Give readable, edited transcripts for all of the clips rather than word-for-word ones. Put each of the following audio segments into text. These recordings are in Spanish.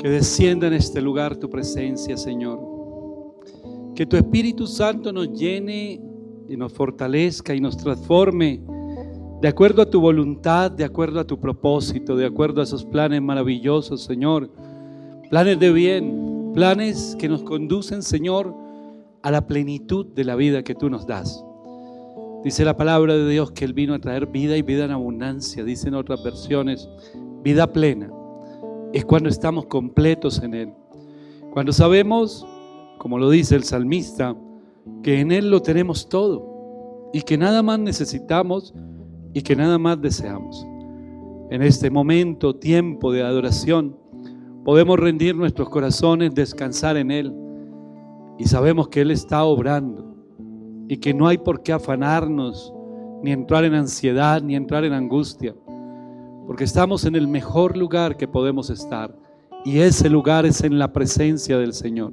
Que descienda en este lugar tu presencia, Señor. Que tu Espíritu Santo nos llene y nos fortalezca y nos transforme de acuerdo a tu voluntad, de acuerdo a tu propósito, de acuerdo a esos planes maravillosos, Señor. Planes de bien, planes que nos conducen, Señor, a la plenitud de la vida que tú nos das. Dice la palabra de Dios que Él vino a traer vida y vida en abundancia. Dicen otras versiones, vida plena. Es cuando estamos completos en Él. Cuando sabemos, como lo dice el salmista, que en Él lo tenemos todo y que nada más necesitamos y que nada más deseamos. En este momento, tiempo de adoración, podemos rendir nuestros corazones, descansar en Él y sabemos que Él está obrando y que no hay por qué afanarnos, ni entrar en ansiedad, ni entrar en angustia, porque estamos en el mejor lugar que podemos estar y ese lugar es en la presencia del Señor.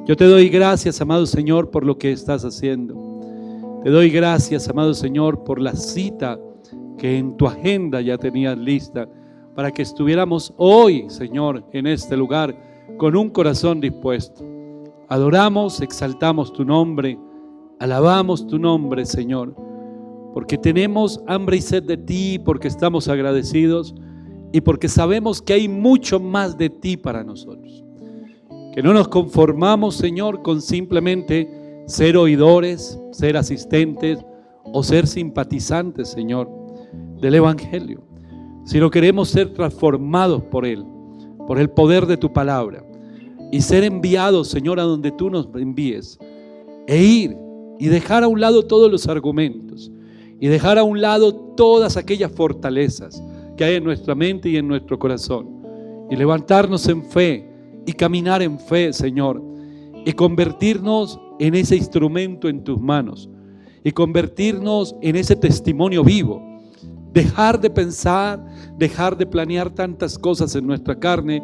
Yo te doy gracias, amado Señor, por lo que estás haciendo. Te doy gracias, amado Señor, por la cita que en tu agenda ya tenías lista para que estuviéramos hoy, Señor, en este lugar con un corazón dispuesto. Adoramos, exaltamos tu nombre, alabamos tu nombre, Señor, porque tenemos hambre y sed de ti, porque estamos agradecidos y porque sabemos que hay mucho más de ti para nosotros. Que no nos conformamos, Señor, con simplemente ser oidores, ser asistentes o ser simpatizantes, Señor, del Evangelio, sino queremos ser transformados por Él, por el poder de tu palabra y ser enviados, Señor, a donde tú nos envíes e ir y dejar a un lado todos los argumentos y dejar a un lado todas aquellas fortalezas que hay en nuestra mente y en nuestro corazón y levantarnos en fe y caminar en fe, Señor, y convertirnos en ese instrumento en tus manos y convertirnos en ese testimonio vivo. Dejar de pensar, dejar de planear tantas cosas en nuestra carne,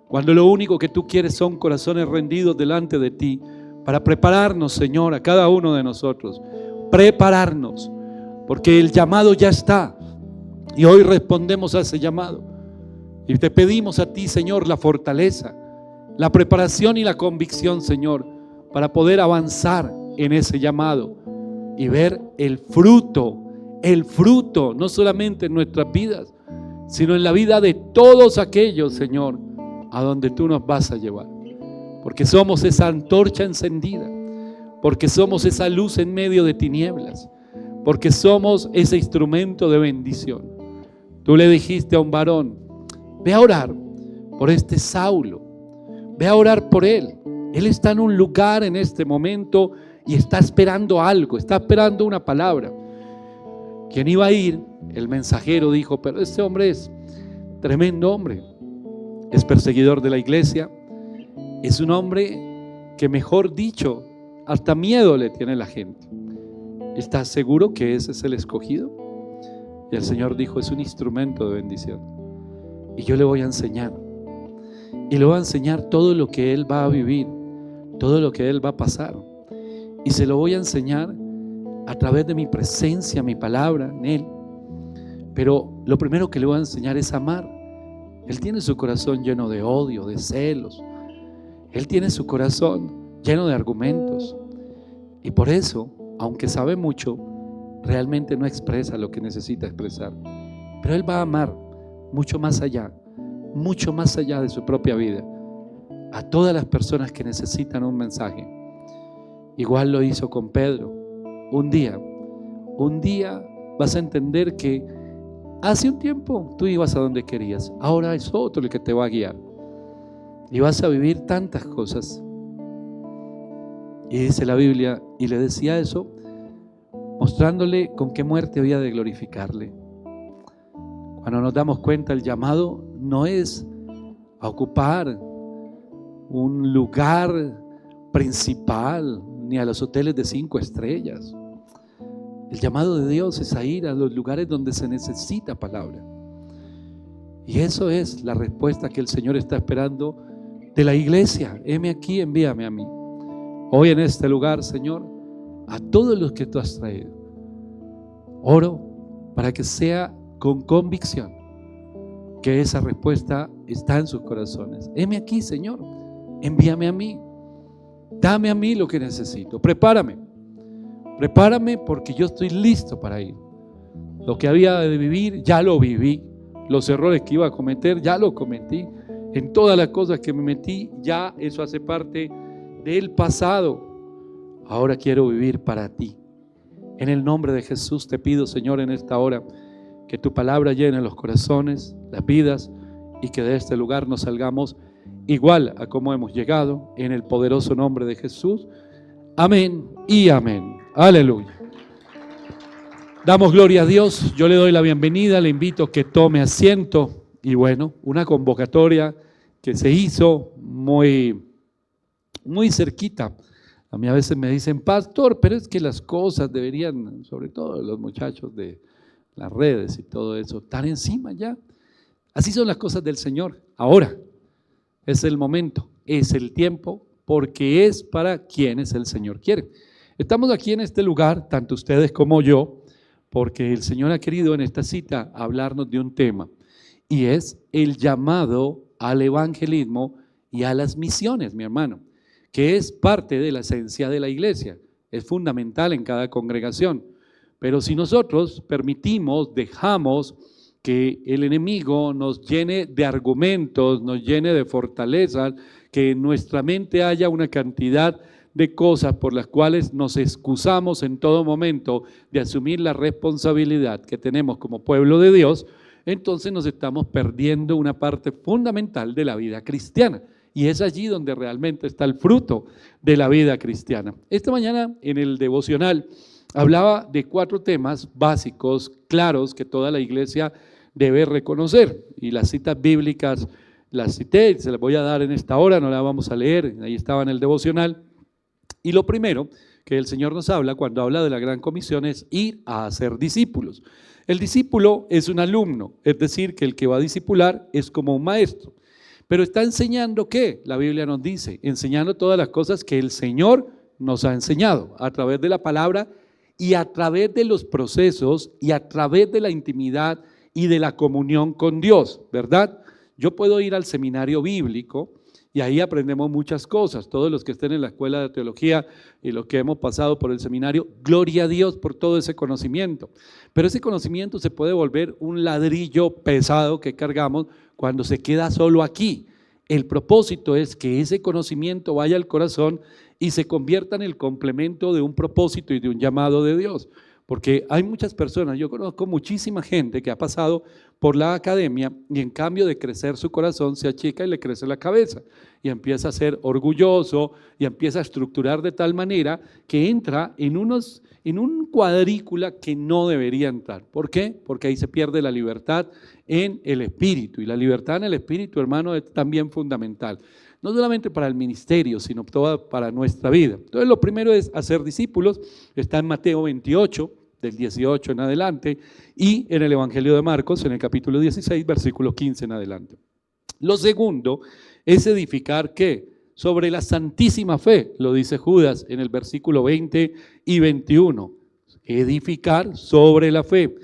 cuando lo único que tú quieres son corazones rendidos delante de ti, para prepararnos, Señor, a cada uno de nosotros. Prepararnos, porque el llamado ya está, y hoy respondemos a ese llamado. Y te pedimos a ti, Señor, la fortaleza, la preparación y la convicción, Señor, para poder avanzar en ese llamado y ver el fruto, no solamente en nuestras vidas, sino en la vida de todos aquellos, Señor, a donde tú nos vas a llevar. Porque somos esa antorcha encendida, porque somos esa luz en medio de tinieblas, porque somos ese instrumento de bendición. Tú le dijiste a un varón, ve a orar por este Saulo, ve a orar por él. Él está en un lugar en este momento y está esperando algo, está esperando una palabra. ¿Quién iba a ir? El mensajero dijo, pero este hombre es tremendo hombre, es perseguidor de la iglesia, es un hombre que, mejor dicho, hasta miedo le tiene la gente. ¿Estás seguro que ese es el escogido? Y el Señor dijo, es un instrumento de bendición y yo le voy a enseñar, y le voy a enseñar todo lo que él va a vivir, todo lo que él va a pasar, y se lo voy a enseñar a través de mi presencia, mi palabra en él. Pero lo primero que le voy a enseñar es amar. Él tiene su corazón lleno de odio, de celos. Él tiene su corazón lleno de argumentos. Y por eso, aunque sabe mucho, realmente no expresa lo que necesita expresar. Pero él va a amar mucho más allá de su propia vida, a todas las personas que necesitan un mensaje. Igual lo hizo con Pedro. Un día vas a entender que hace un tiempo tú ibas a donde querías, ahora es otro el que te va a guiar y vas a vivir tantas cosas. Y dice la Biblia, y le decía eso mostrándole con qué muerte había de glorificarle. Cuando nos damos cuenta, el llamado no es a ocupar un lugar principal ni a los hoteles de 5 estrellas. El llamado de Dios es a ir a los lugares donde se necesita palabra. Y eso es la respuesta que el Señor está esperando de la iglesia. Heme aquí, envíame a mí. Hoy en este lugar, Señor, a todos los que tú has traído, oro para que sea con convicción que esa respuesta está en sus corazones. Heme aquí, Señor, envíame a mí, dame a mí lo que necesito, prepárame porque yo estoy listo para ir. Lo que había de vivir, ya lo viví. Los errores que iba a cometer, ya los cometí. En todas las cosas que me metí, ya eso hace parte del pasado. Ahora quiero vivir para ti. En el nombre de Jesús te pido, Señor, en esta hora, que tu palabra llene los corazones, las vidas, y que de este lugar nos salgamos igual a como hemos llegado, en el poderoso nombre de Jesús. Amén y amén. Aleluya. Damos gloria a Dios. Yo le doy la bienvenida, le invito a que tome asiento. Y bueno, una convocatoria que se hizo muy cerquita. A mí a veces me dicen, pastor, pero es que las cosas deberían, sobre todo los muchachos de las redes y todo eso, estar encima ya. Así son las cosas del Señor. Ahora es el momento, es el tiempo, porque es para quienes el Señor quiere. Estamos aquí en este lugar, tanto ustedes como yo, porque el Señor ha querido en esta cita hablarnos de un tema, y es el llamado al evangelismo y a las misiones, mi hermano, que es parte de la esencia de la iglesia, es fundamental en cada congregación. Pero si nosotros permitimos, dejamos que el enemigo nos llene de argumentos, nos llene de fortalezas, que en nuestra mente haya una cantidad de cosas por las cuales nos excusamos en todo momento de asumir la responsabilidad que tenemos como pueblo de Dios, entonces nos estamos perdiendo una parte fundamental de la vida cristiana. Y es allí donde realmente está el fruto de la vida cristiana. Esta mañana en el devocional hablaba de 4 temas básicos, claros, que toda la iglesia debe reconocer. Y las citas bíblicas las cité, se las voy a dar en esta hora, no las vamos a leer, ahí estaba en el devocional. Y lo primero que el Señor nos habla cuando habla de la gran comisión es ir a hacer discípulos. El discípulo es un alumno, es decir, que el que va a discipular es como un maestro. Pero está enseñando ¿qué? La Biblia nos dice, enseñando todas las cosas que el Señor nos ha enseñado a través de la palabra y a través de los procesos y a través de la intimidad y de la comunión con Dios, ¿verdad? Yo puedo ir al seminario bíblico y ahí aprendemos muchas cosas. Todos los que estén en la escuela de teología y los que hemos pasado por el seminario, gloria a Dios por todo ese conocimiento. Pero ese conocimiento se puede volver un ladrillo pesado que cargamos cuando se queda solo aquí. El propósito es que ese conocimiento vaya al corazón y se convierta en el complemento de un propósito y de un llamado de Dios. Porque hay muchas personas, yo conozco muchísima gente que ha pasado por la academia y en cambio de crecer su corazón se achica y le crece la cabeza y empieza a ser orgulloso y empieza a estructurar de tal manera que entra en un cuadrícula que no debería entrar. ¿Por qué? Porque ahí se pierde la libertad en el espíritu, y la libertad en el espíritu, hermano, es también fundamental. No solamente para el ministerio, sino toda para nuestra vida. Entonces lo primero es hacer discípulos, está en Mateo 28, del 18 en adelante, y en el Evangelio de Marcos, en el capítulo 16, versículo 15 en adelante. Lo segundo es edificar, ¿qué? Sobre la santísima fe, lo dice Judas en el versículo 20 y 21, edificar sobre la fe.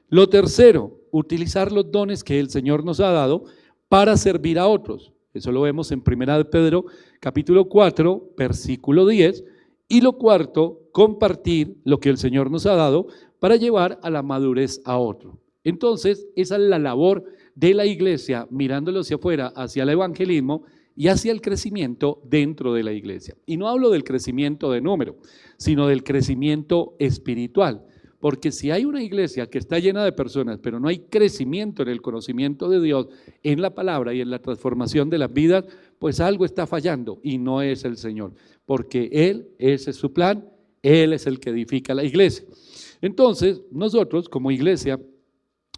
Lo tercero, utilizar los dones que el Señor nos ha dado para servir a otros. Eso lo vemos en 1 de Pedro, capítulo 4, versículo 10. Y lo cuarto, compartir lo que el Señor nos ha dado para llevar a la madurez a otro. Entonces, esa es la labor de la iglesia, mirándolo hacia afuera, hacia el evangelismo y hacia el crecimiento dentro de la iglesia. Y no hablo del crecimiento de número, sino del crecimiento espiritual. Porque si hay una iglesia que está llena de personas, pero no hay crecimiento en el conocimiento de Dios, en la palabra y en la transformación de las vidas, pues algo está fallando y no es el Señor. Porque Él, ese es su plan, Él es el que edifica la iglesia. Entonces, nosotros como iglesia,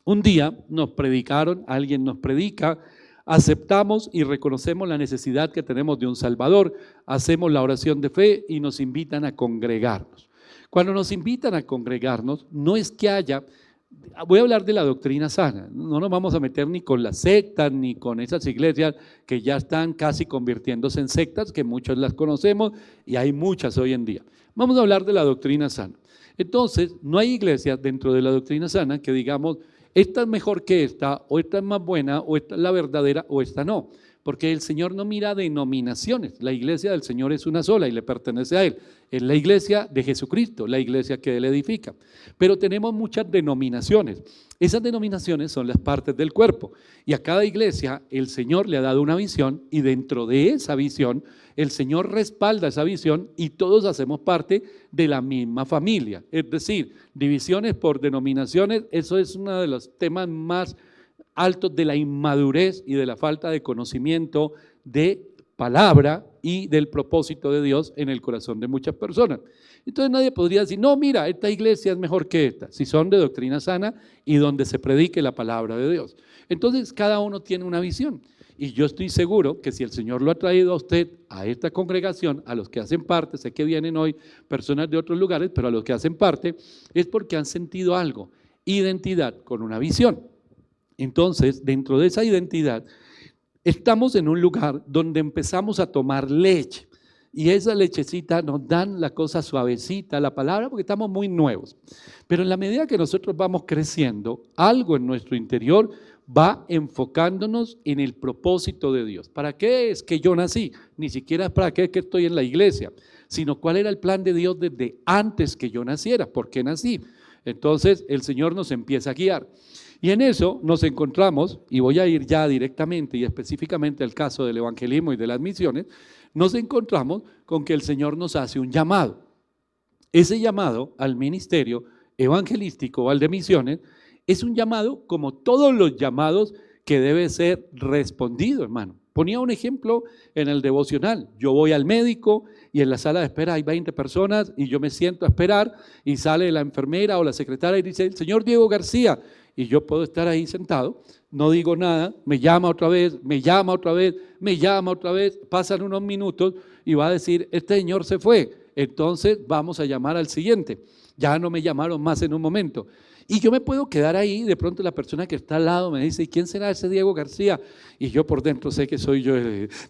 un día nos predicaron, alguien nos predica, aceptamos y reconocemos la necesidad que tenemos de un Salvador, hacemos la oración de fe y nos invitan a congregarnos. Cuando nos invitan a congregarnos, no es que haya, voy a hablar de la doctrina sana, no nos vamos a meter ni con las sectas, ni con esas iglesias que ya están casi convirtiéndose en sectas, que muchos las conocemos y hay muchas hoy en día. Vamos a hablar de la doctrina sana. Entonces, no hay iglesias dentro de la doctrina sana que digamos, esta es mejor que esta, o esta es más buena, o esta es la verdadera, o esta no. Porque el Señor no mira denominaciones. La iglesia del Señor es una sola y le pertenece a Él. Es la iglesia de Jesucristo, la iglesia que Él edifica. Pero tenemos muchas denominaciones. Esas denominaciones son las partes del cuerpo. Y a cada iglesia el Señor le ha dado una visión y dentro de esa visión el Señor respalda esa visión y todos hacemos parte de la misma familia. Es decir, divisiones por denominaciones, eso es uno de los temas más altos de la inmadurez y de la falta de conocimiento de palabra y del propósito de Dios en el corazón de muchas personas. Entonces nadie podría decir, no, mira, esta iglesia es mejor que esta, si son de doctrina sana y donde se predique la palabra de Dios. Entonces cada uno tiene una visión y yo estoy seguro que si el Señor lo ha traído a usted, a esta congregación, a los que hacen parte, sé que vienen hoy personas de otros lugares, pero a los que hacen parte, es porque han sentido algo, identidad con una visión. Entonces, dentro de esa identidad, estamos en un lugar donde empezamos a tomar leche y esa lechecita nos dan la cosa suavecita, la palabra, porque estamos muy nuevos. Pero en la medida que nosotros vamos creciendo, algo en nuestro interior va enfocándonos en el propósito de Dios. ¿Para qué es que yo nací? Ni siquiera es para qué es que estoy en la iglesia, sino cuál era el plan de Dios desde antes que yo naciera, por qué nací. Entonces, el Señor nos empieza a guiar. Y en eso nos encontramos, y voy a ir ya directamente y específicamente al caso del evangelismo y de las misiones, nos encontramos con que el Señor nos hace un llamado. Ese llamado al ministerio evangelístico o al de misiones es un llamado como todos los llamados que debe ser respondido, hermano. Ponía un ejemplo en el devocional. Yo voy al médico y en la sala de espera hay 20 personas y yo me siento a esperar y sale la enfermera o la secretaria y dice, el señor Diego García, y yo puedo estar ahí sentado, no digo nada, me llama otra vez, me llama otra vez, me llama otra vez, pasan unos minutos y va a decir, este señor se fue, entonces vamos a llamar al siguiente. Ya no me llamaron más en un momento. Y yo me puedo quedar ahí, de pronto la persona que está al lado me dice, ¿y quién será ese Diego García? Y yo por dentro sé que soy yo,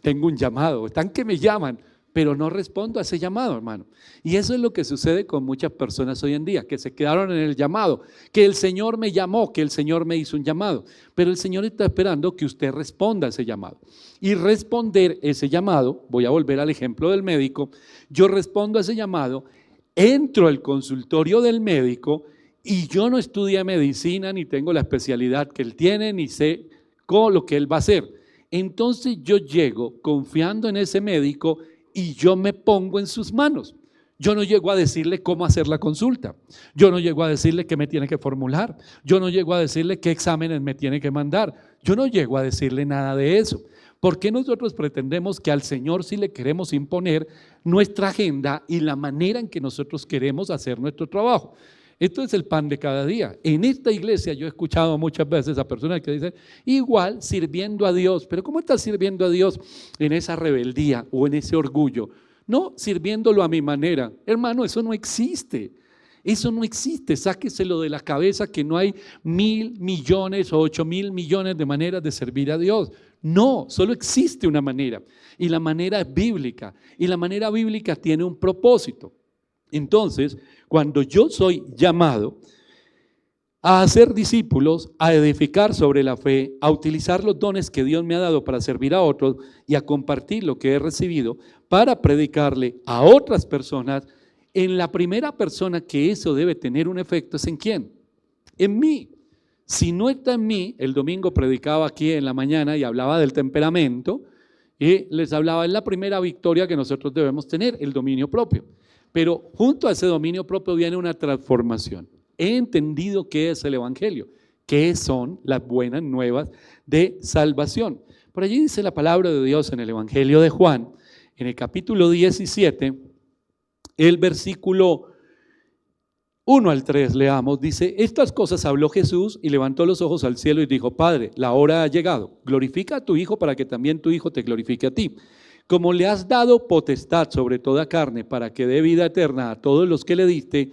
tengo un llamado, están que me llaman, pero no respondo a ese llamado, hermano. Y eso es lo que sucede con muchas personas hoy en día, que se quedaron en el llamado, que el Señor me llamó, que el Señor me hizo un llamado, pero el Señor está esperando que usted responda a ese llamado. Y responder ese llamado, voy a volver al ejemplo del médico, yo respondo a ese llamado, entro al consultorio del médico y yo no estudié medicina, ni tengo la especialidad que él tiene, ni sé con lo que él va a hacer. Entonces yo llego confiando en ese médico y yo me pongo en sus manos. Yo no llego a decirle cómo hacer la consulta. Yo no llego a decirle qué me tiene que formular. Yo no llego a decirle qué exámenes me tiene que mandar. Yo no llego a decirle nada de eso. ¿Por qué nosotros pretendemos que al Señor sí le queremos imponer nuestra agenda y la manera en que nosotros queremos hacer nuestro trabajo? Esto es el pan de cada día. En esta iglesia yo he escuchado muchas veces a personas que dicen, igual sirviendo a Dios, pero ¿cómo estás sirviendo a Dios en esa rebeldía o en ese orgullo? No, sirviéndolo a mi manera. Hermano, eso no existe. Eso no existe, sáqueselo de la cabeza que no hay 1.000 millones o 8.000 millones de maneras de servir a Dios. No, solo existe una manera y la manera es bíblica y la manera bíblica tiene un propósito. Entonces, cuando yo soy llamado a hacer discípulos, a edificar sobre la fe, a utilizar los dones que Dios me ha dado para servir a otros y a compartir lo que he recibido para predicarle a otras personas, en la primera persona que eso debe tener un efecto es ¿en quién? En mí. Si no está en mí, el domingo predicaba aquí en la mañana y hablaba del temperamento y les hablaba, es la primera victoria que nosotros debemos tener, el dominio propio. Pero junto a ese dominio propio viene una transformación. He entendido qué es el evangelio, qué son las buenas nuevas de salvación. Por allí dice la palabra de Dios en el evangelio de Juan, en el capítulo 17, el versículo 1 al 3, leamos, dice, estas cosas habló Jesús y levantó los ojos al cielo y dijo, Padre, la hora ha llegado, glorifica a tu Hijo para que también tu Hijo te glorifique a ti. Como le has dado potestad sobre toda carne para que dé vida eterna a todos los que le diste,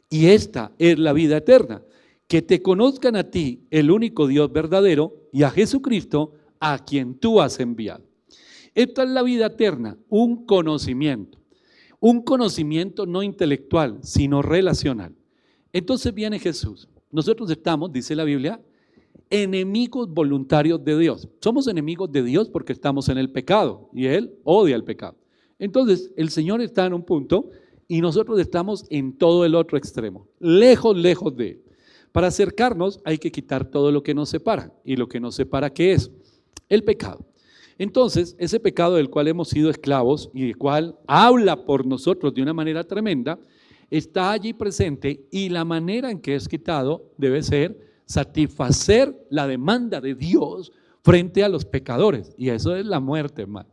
y esta es la vida eterna, que te conozcan a ti, el único Dios verdadero, y a Jesucristo, a quien tú has enviado. Esta es la vida eterna, un conocimiento no intelectual, sino relacional. Entonces viene Jesús. Nosotros estamos, dice la Biblia, enemigos voluntarios de Dios. Somos enemigos de Dios porque estamos en el pecado y Él odia el pecado. Entonces, el Señor está en un punto y nosotros estamos en todo el otro extremo, lejos, lejos de Él. Para acercarnos hay que quitar todo lo que nos separa. ¿Y lo que nos separa qué es? El pecado. Entonces, ese pecado del cual hemos sido esclavos y del cual habla por nosotros de una manera tremenda, está allí presente y la manera en que es quitado debe ser satisfacer la demanda de Dios frente a los pecadores. Y eso es la muerte, hermano.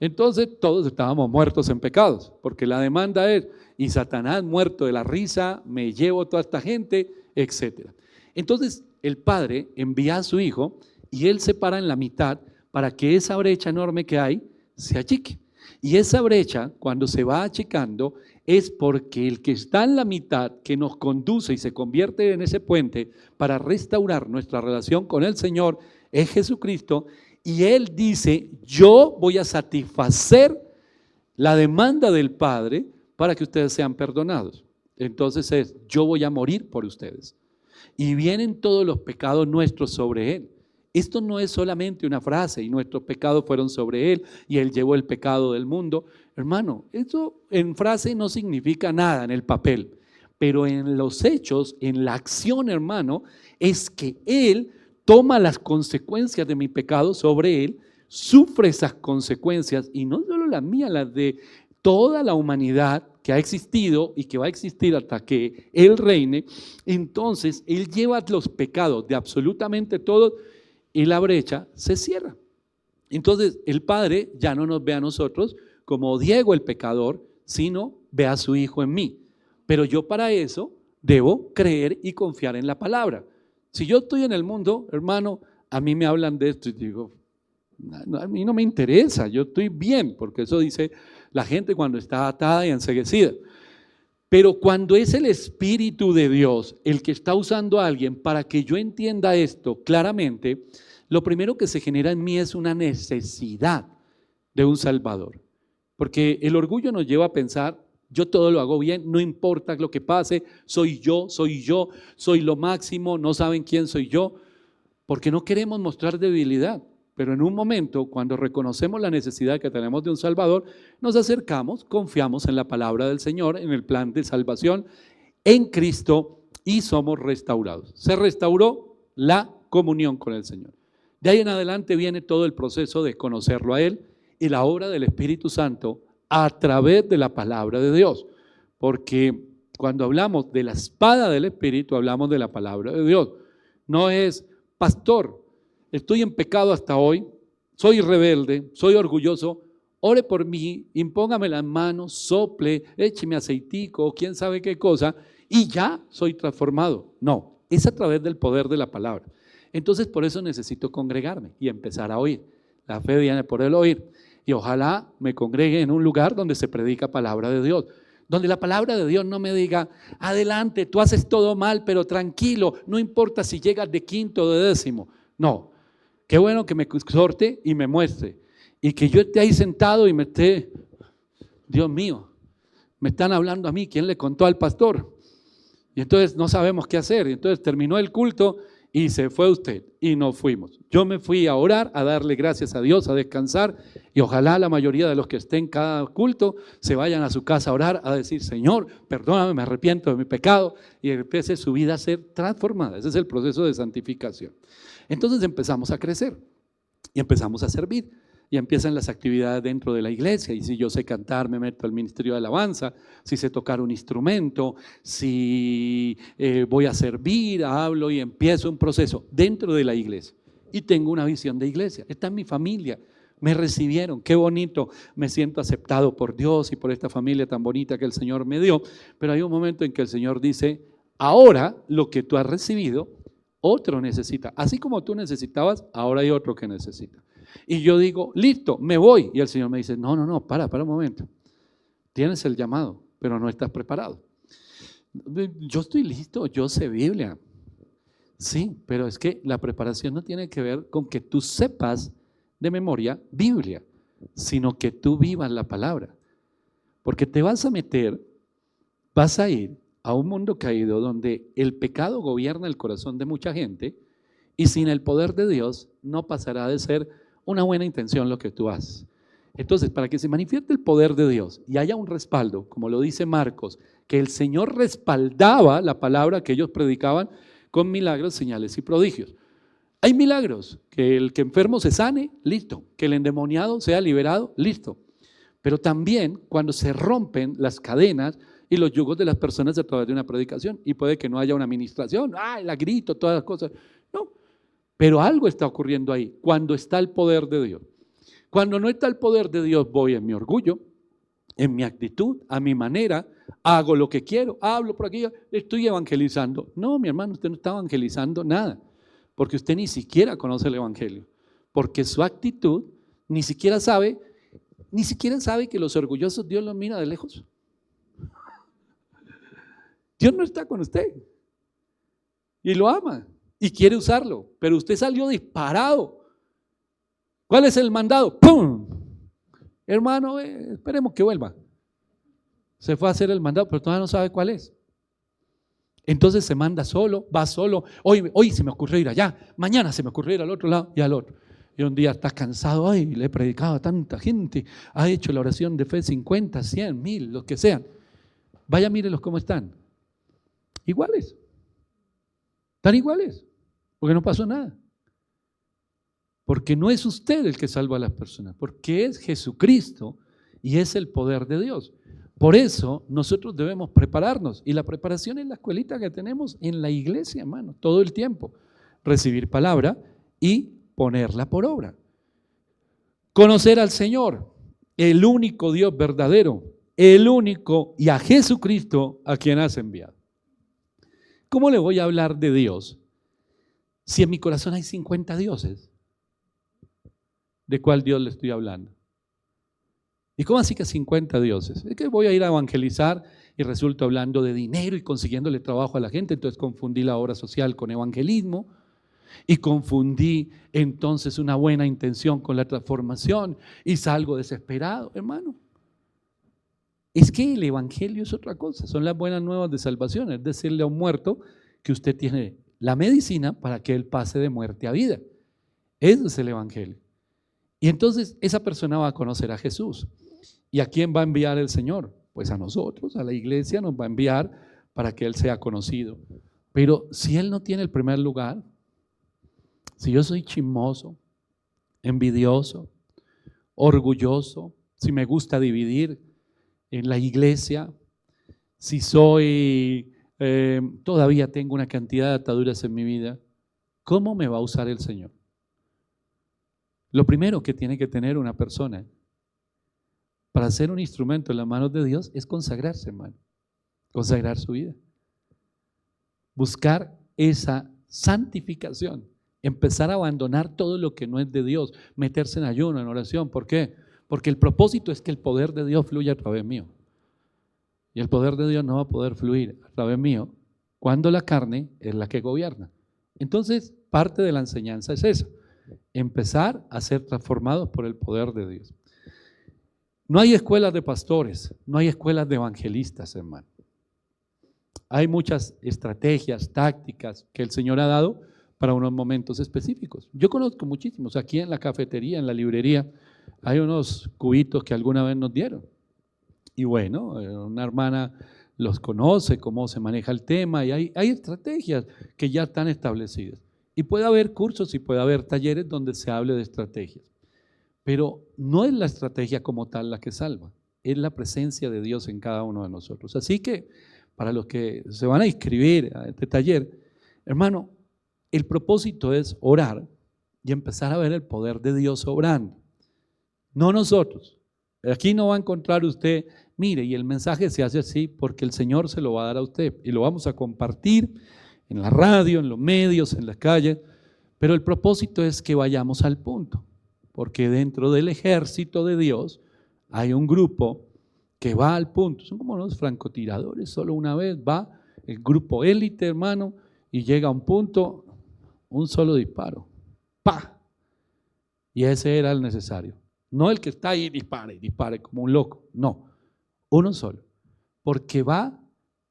Entonces todos estábamos muertos en pecados, porque la demanda es, y Satanás muerto de la risa, me llevo toda esta gente, etc. Entonces el Padre envía a su Hijo y Él se para en la mitad para que esa brecha enorme que hay se achique. Y esa brecha, cuando se va achicando, es porque el que está en la mitad, que nos conduce y se convierte en ese puente para restaurar nuestra relación con el Señor, es Jesucristo. Y Él dice, yo voy a satisfacer la demanda del Padre para que ustedes sean perdonados. Entonces es, yo voy a morir por ustedes. Y vienen todos los pecados nuestros sobre Él. Esto no es solamente una frase, y nuestros pecados fueron sobre Él, y Él llevó el pecado del mundo. Hermano, eso en frase no significa nada en el papel, pero en los hechos, en la acción, hermano, es que Él toma las consecuencias de mi pecado sobre Él, sufre esas consecuencias, y no solo las mías, las de toda la humanidad que ha existido y que va a existir hasta que Él reine. Entonces, Él lleva los pecados de absolutamente todos y la brecha se cierra. Entonces, el Padre ya no nos ve a nosotros como Diego el pecador, sino ve a su Hijo en mí. Pero yo para eso debo creer y confiar en la palabra. Si yo estoy en el mundo, hermano, a mí me hablan de esto y digo, a mí no me interesa, yo estoy bien, porque eso dice la gente cuando está atada y enceguecida. Pero cuando es el Espíritu de Dios el que está usando a alguien para que yo entienda esto claramente, lo primero que se genera en mí es una necesidad de un Salvador. Porque el orgullo nos lleva a pensar, yo todo lo hago bien, no importa lo que pase, soy yo, soy lo máximo, no saben quién soy yo, porque no queremos mostrar debilidad. Pero en un momento, cuando reconocemos la necesidad que tenemos de un Salvador, nos acercamos, confiamos en la palabra del Señor, en el plan de salvación, en Cristo, y somos restaurados. Se restauró la comunión con el Señor. De ahí en adelante viene todo el proceso de conocerlo a Él y la obra del Espíritu Santo a través de la palabra de Dios. Porque cuando hablamos de la espada del Espíritu, hablamos de la palabra de Dios. No es, pastor, estoy en pecado hasta hoy, soy rebelde, soy orgulloso, ore por mí, impóngame las manos, sople, écheme aceitico, quién sabe qué cosa, y ya soy transformado. No, es a través del poder de la palabra. Entonces por eso necesito congregarme y empezar a oír. La fe viene por el oír. Y ojalá me congregue en un lugar donde se predica palabra de Dios. Donde la palabra de Dios no me diga, adelante, tú haces todo mal, pero tranquilo, no importa si llegas de quinto o de décimo. No, qué bueno que me exhorte y me muestre. Y que yo esté ahí sentado y me esté, Dios mío, me están hablando a mí, ¿quién le contó al pastor? Y entonces no sabemos qué hacer. Y entonces terminó el culto y se fue usted y nos fuimos. Yo me fui a orar, a darle gracias a Dios, a descansar, y ojalá la mayoría de los que estén en cada culto se vayan a su casa a orar, a decir, Señor, perdóname, me arrepiento de mi pecado, y empiece su vida a ser transformada. Ese es el proceso de santificación. Entonces empezamos a crecer y empezamos a servir. Y empiezan las actividades dentro de la iglesia, y si yo sé cantar, me meto al ministerio de alabanza, si sé tocar un instrumento, si voy a servir, hablo y empiezo un proceso dentro de la iglesia. Y tengo una visión de iglesia, está en mi familia, me recibieron, qué bonito, me siento aceptado por Dios y por esta familia tan bonita que el Señor me dio, pero hay un momento en que el Señor dice, ahora lo que tú has recibido, otro necesita, así como tú necesitabas, ahora hay otro que necesita. Y yo digo, listo, me voy. Y el Señor me dice, no, para un momento. Tienes el llamado, pero no estás preparado. Yo estoy listo, yo sé Biblia. Sí, pero es que la preparación no tiene que ver con que tú sepas de memoria Biblia, sino que tú vivas la palabra. Porque te vas a meter, vas a ir a un mundo caído donde el pecado gobierna el corazón de mucha gente. Y sin el poder de Dios no pasará de ser una buena intención lo que tú haces. Entonces, para que se manifieste el poder de Dios y haya un respaldo, como lo dice Marcos, que el Señor respaldaba la palabra que ellos predicaban con milagros, señales y prodigios. Hay milagros, que el que enfermo se sane, listo, que el endemoniado sea liberado, listo. Pero también cuando se rompen las cadenas y los yugos de las personas a través de una predicación, y puede que no haya una administración, la grito, todas las cosas, no, pero algo está ocurriendo ahí, cuando está el poder de Dios. Cuando no está el poder de Dios, voy en mi orgullo, en mi actitud, a mi manera, hago lo que quiero, hablo por aquí, estoy evangelizando. No, mi hermano, usted no está evangelizando nada, porque usted ni siquiera conoce el evangelio, porque su actitud ni siquiera sabe que los orgullosos Dios los mira de lejos. Dios no está con usted y lo ama y quiere usarlo, pero usted salió disparado. ¿Cuál es el mandado? ¡Pum! Hermano, esperemos que vuelva. Se fue a hacer el mandado, pero todavía no sabe cuál es. Entonces se manda solo, va solo. Hoy se me ocurrió ir allá, mañana se me ocurrió ir al otro lado y al otro. Y un día está cansado, ay, le he predicado a tanta gente, ha hecho la oración de fe 50, 100, 1000, los que sean. Vaya, mírenlos cómo están. Iguales. Están iguales, porque no pasó nada. Porque no es usted el que salva a las personas, porque es Jesucristo y es el poder de Dios. Por eso nosotros debemos prepararnos, y la preparación es la escuelita que tenemos en la iglesia, hermano, todo el tiempo. Recibir palabra y ponerla por obra. Conocer al Señor, el único Dios verdadero, el único, y a Jesucristo a quien has enviado. ¿Cómo le voy a hablar de Dios si en mi corazón hay 50 dioses? ¿De cuál Dios le estoy hablando? ¿Y cómo así que 50 dioses? Es que voy a ir a evangelizar y resulto hablando de dinero y consiguiéndole trabajo a la gente, entonces confundí la obra social con evangelismo y confundí entonces una buena intención con la transformación y salgo desesperado, hermano. Es que el evangelio es otra cosa, son las buenas nuevas de salvación, es decirle a un muerto que usted tiene la medicina para que él pase de muerte a vida. Ese es el evangelio. Y entonces esa persona va a conocer a Jesús. ¿Y a quién va a enviar el Señor? Pues a nosotros, a la iglesia nos va a enviar para que Él sea conocido. Pero si Él no tiene el primer lugar, si yo soy chismoso, envidioso, orgulloso, si me gusta dividir en la iglesia, si soy, todavía tengo una cantidad de ataduras en mi vida, ¿cómo me va a usar el Señor? Lo primero que tiene que tener una persona para ser un instrumento en las manos de Dios es consagrarse, hermano, consagrar su vida, buscar esa santificación, empezar a abandonar todo lo que no es de Dios, meterse en ayuno, en oración. ¿Por qué? Porque el propósito es que el poder de Dios fluya a través mío. Y el poder de Dios no va a poder fluir a través mío cuando la carne es la que gobierna. Entonces, parte de la enseñanza es eso, empezar a ser transformados por el poder de Dios. No hay escuelas de pastores, no hay escuelas de evangelistas, hermano. Hay muchas estrategias, tácticas que el Señor ha dado para unos momentos específicos. Yo conozco muchísimos, aquí en la cafetería, en la librería, hay unos cubitos que alguna vez nos dieron. Y bueno, una hermana los conoce, cómo se maneja el tema, y hay estrategias que ya están establecidas. Y puede haber cursos y puede haber talleres donde se hable de estrategias. Pero no es la estrategia como tal la que salva, es la presencia de Dios en cada uno de nosotros. Así que para los que se van a inscribir a este taller, hermano, el propósito es orar y empezar a ver el poder de Dios obrando. No nosotros. Aquí no va a encontrar usted, mire, y el mensaje se hace así porque el Señor se lo va a dar a usted y lo vamos a compartir en la radio, en los medios, en las calles, pero el propósito es que vayamos al punto. Porque dentro del ejército de Dios hay un grupo que va al punto. Son como los francotiradores, solo una vez va el grupo élite, hermano, y llega a un punto, un solo disparo. ¡Pah! Y ese era el necesario. No el que está ahí y dispare como un loco. No, uno solo. Porque va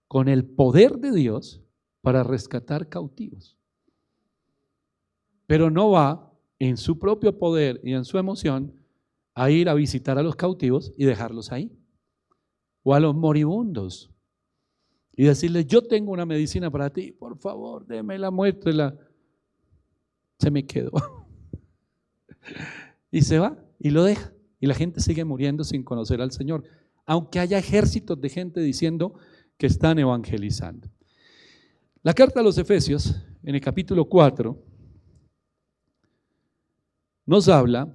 con el poder de Dios para rescatar cautivos. pero no va en su propio poder y en su emoción a ir a visitar a los cautivos y dejarlos ahí, o a los moribundos, y decirles: yo tengo una medicina para ti, por favor, démela, muéstrela. Se me quedó. Y se va y lo deja, y la gente sigue muriendo sin conocer al Señor, aunque haya ejércitos de gente diciendo que están evangelizando. La carta a los Efesios, en el capítulo 4, nos habla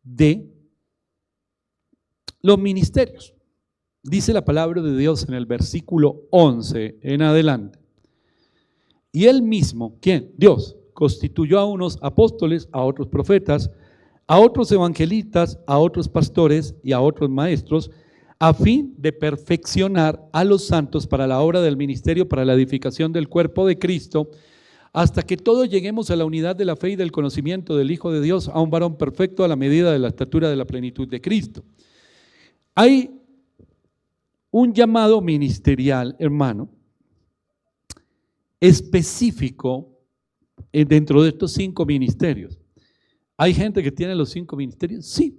de los ministerios. Dice la palabra de Dios en el versículo 11 en adelante: y Él mismo, ¿quién? Dios, constituyó a unos apóstoles, a otros profetas, a otros evangelistas, a otros pastores y a otros maestros, a fin de perfeccionar a los santos para la obra del ministerio, para la edificación del cuerpo de Cristo, hasta que todos lleguemos a la unidad de la fe y del conocimiento del Hijo de Dios, a un varón perfecto a la medida de la estatura de la plenitud de Cristo. Hay un llamado ministerial, hermano, específico dentro de estos 5 ministerios. ¿Hay gente que tiene los 5 ministerios? Sí.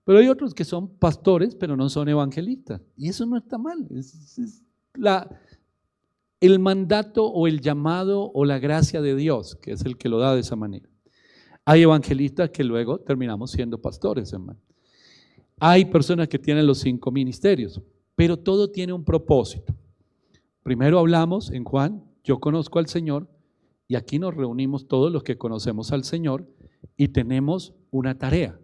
Pero hay otros que son pastores, pero no son evangelistas. Y eso no está mal. Es el mandato o el llamado o la gracia de Dios, que es el que lo da de esa manera. Hay evangelistas que luego terminamos siendo pastores, hermano. Hay personas que tienen los 5 ministerios, pero todo tiene un propósito. Primero hablamos en Juan: yo conozco al Señor, y aquí nos reunimos todos los que conocemos al Señor y tenemos una tarea,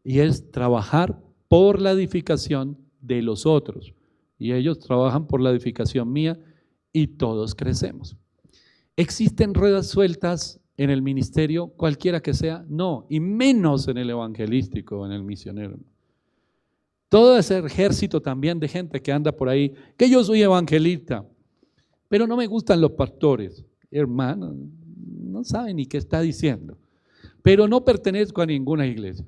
y es trabajar por la edificación de los otros, y ellos trabajan por la edificación mía, y todos crecemos. ¿Existen ruedas sueltas en el ministerio, cualquiera que sea? No, y menos en el evangelístico, en el misionero. Todo ese ejército también de gente que anda por ahí, que yo soy evangelista, pero no me gustan los pastores. Hermano, no sabe ni qué está diciendo, pero no pertenezco a ninguna iglesia.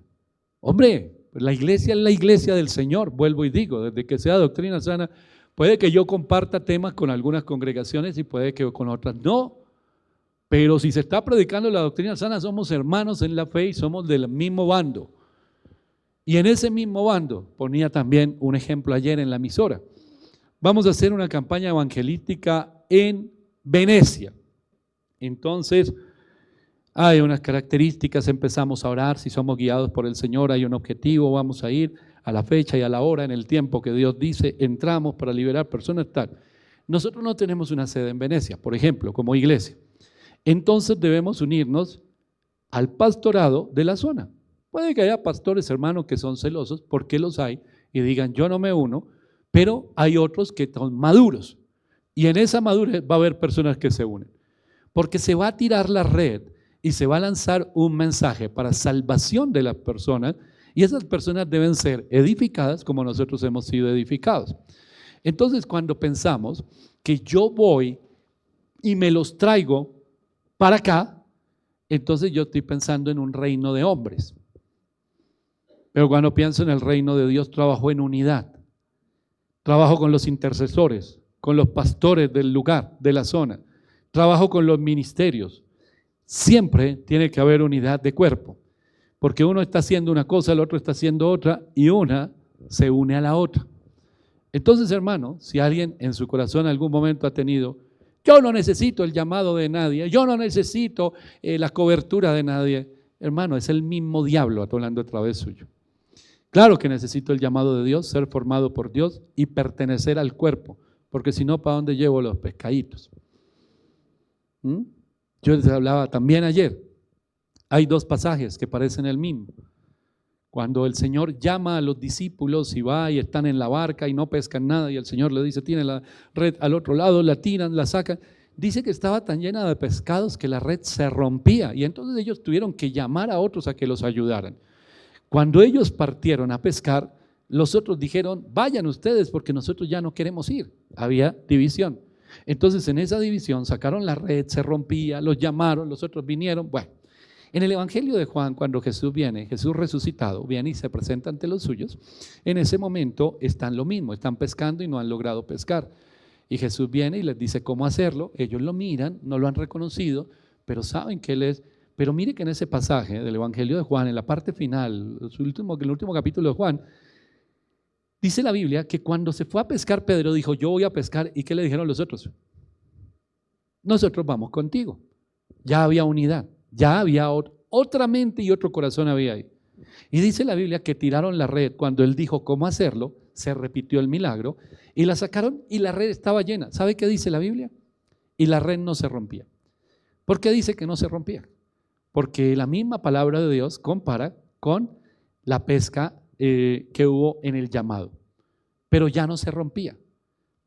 Hombre, la iglesia es la iglesia del Señor, vuelvo y digo, desde que sea doctrina sana, puede que yo comparta temas con algunas congregaciones y puede que con otras no, pero si se está predicando la doctrina sana, somos hermanos en la fe y somos del mismo bando. Y en ese mismo bando, ponía también un ejemplo ayer en la emisora, vamos a hacer una campaña evangelística en Venecia. Entonces, hay unas características, empezamos a orar, si somos guiados por el Señor, hay un objetivo, vamos a ir a la fecha y a la hora, en el tiempo que Dios dice, entramos para liberar personas, tal. Nosotros no tenemos una sede en Venecia, por ejemplo, como iglesia. Entonces debemos unirnos al pastorado de la zona. Puede que haya pastores, hermanos, que son celosos, porque los hay, y digan: yo no me uno, pero hay otros que son maduros, y en esa madurez va a haber personas que se unen, porque se va a tirar la red y se va a lanzar un mensaje para salvación de las personas, y esas personas deben ser edificadas como nosotros hemos sido edificados. Entonces, cuando pensamos que yo voy y me los traigo para acá, entonces yo estoy pensando en un reino de hombres. Pero cuando pienso en el reino de Dios, trabajo en unidad. Trabajo con los intercesores, con los pastores del lugar, de la zona. Trabajo con los ministerios. Siempre tiene que haber unidad de cuerpo, porque uno está haciendo una cosa, el otro está haciendo otra, y una se une a la otra. Entonces, hermano, si alguien en su corazón en algún momento ha tenido: yo no necesito el llamado de nadie, yo no necesito la cobertura de nadie, hermano, es el mismo diablo hablando a través suyo. Claro que necesito el llamado de Dios, ser formado por Dios y pertenecer al cuerpo, porque si no, ¿para dónde llevo los pescaditos? Yo les hablaba también ayer, hay 2 pasajes que parecen el mismo. Cuando el Señor llama a los discípulos y va y están en la barca y no pescan nada, y el Señor le dice: tiene la red al otro lado, la tiran, la sacan. Dice que estaba tan llena de pescados que la red se rompía, y entonces ellos tuvieron que llamar a otros a que los ayudaran. Cuando ellos partieron a pescar, los otros dijeron: vayan ustedes porque nosotros ya no queremos ir. Había división. Entonces en esa división sacaron la red, se rompía, los llamaron, los otros vinieron. Bueno, en el Evangelio de Juan, cuando Jesús viene, Jesús resucitado, viene y se presenta ante los suyos, en ese momento están lo mismo, están pescando y no han logrado pescar. Y Jesús viene y les dice cómo hacerlo, ellos lo miran, no lo han reconocido, pero saben que Él es Pero mire que en ese pasaje del Evangelio de Juan, en la parte final, en el último capítulo de Juan, dice la Biblia que cuando se fue a pescar, Pedro dijo, yo voy a pescar. ¿Y qué le dijeron los otros? Nosotros vamos contigo. Ya había unidad, ya había otra mente y otro corazón había ahí. Y dice la Biblia que tiraron la red. Cuando él dijo cómo hacerlo, se repitió el milagro y la sacaron y la red estaba llena. ¿Sabe qué dice la Biblia? Y la red no se rompía. ¿Por qué dice que no se rompía? Porque la misma palabra de Dios compara con la pesca que hubo en el llamado. Pero ya no se rompía,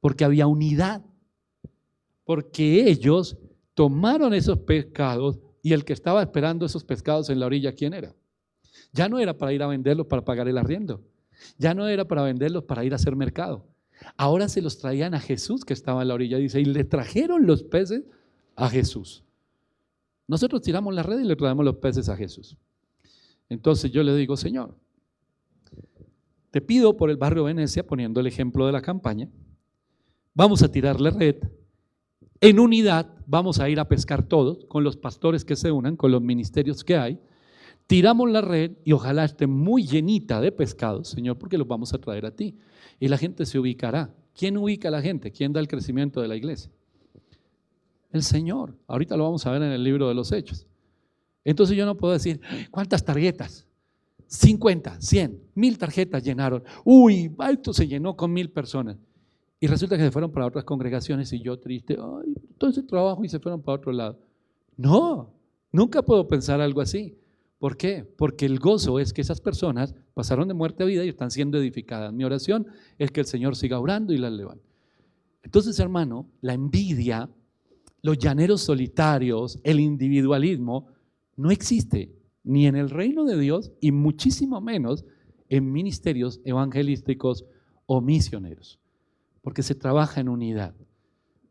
porque había unidad. Porque ellos tomaron esos pescados y el que estaba esperando esos pescados en la orilla, ¿quién era? Ya no era para ir a venderlos para pagar el arriendo. Ya no era para venderlos para ir a hacer mercado. Ahora se los traían a Jesús que estaba en la orilla, dice, y le trajeron los peces a Jesús. Nosotros tiramos la red y le traemos los peces a Jesús. Entonces yo le digo, Señor, te pido por el barrio Venecia, poniendo el ejemplo de la campaña, vamos a tirar la red, en unidad vamos a ir a pescar todos, con los pastores que se unan, con los ministerios que hay, tiramos la red y ojalá esté muy llenita de pescados, Señor, porque los vamos a traer a ti. Y la gente se ubicará. ¿Quién ubica a la gente? ¿Quién da el crecimiento de la iglesia? El Señor. Ahorita lo vamos a ver en el libro de los Hechos. Entonces yo no puedo decir, ¿cuántas tarjetas? 50, 100, 1000 tarjetas llenaron. Uy, esto se llenó con 1000 personas. Y resulta que se fueron para otras congregaciones y yo triste, ay, todo ese trabajo y se fueron para otro lado. No, nunca puedo pensar algo así. ¿Por qué? Porque el gozo es que esas personas pasaron de muerte a vida y están siendo edificadas. Mi oración es que el Señor siga orando y las levante. Entonces, hermano, la envidia, los llaneros solitarios, el individualismo, no existe ni en el reino de Dios y muchísimo menos en ministerios evangelísticos o misioneros, porque se trabaja en unidad.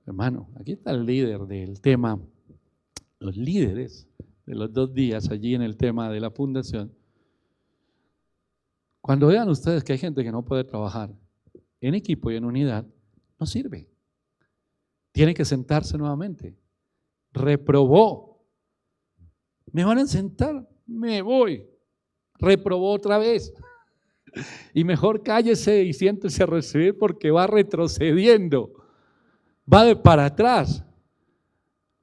Hermano, aquí está el líder del tema, los líderes de los 2 días allí en el tema de la fundación. Cuando vean ustedes que hay gente que no puede trabajar en equipo y en unidad, no sirve. Tiene que sentarse nuevamente. Reprobó. ¿Me van a sentar? Me voy. Reprobó otra vez. Y mejor cállese y siéntese a recibir porque va retrocediendo. Va para atrás.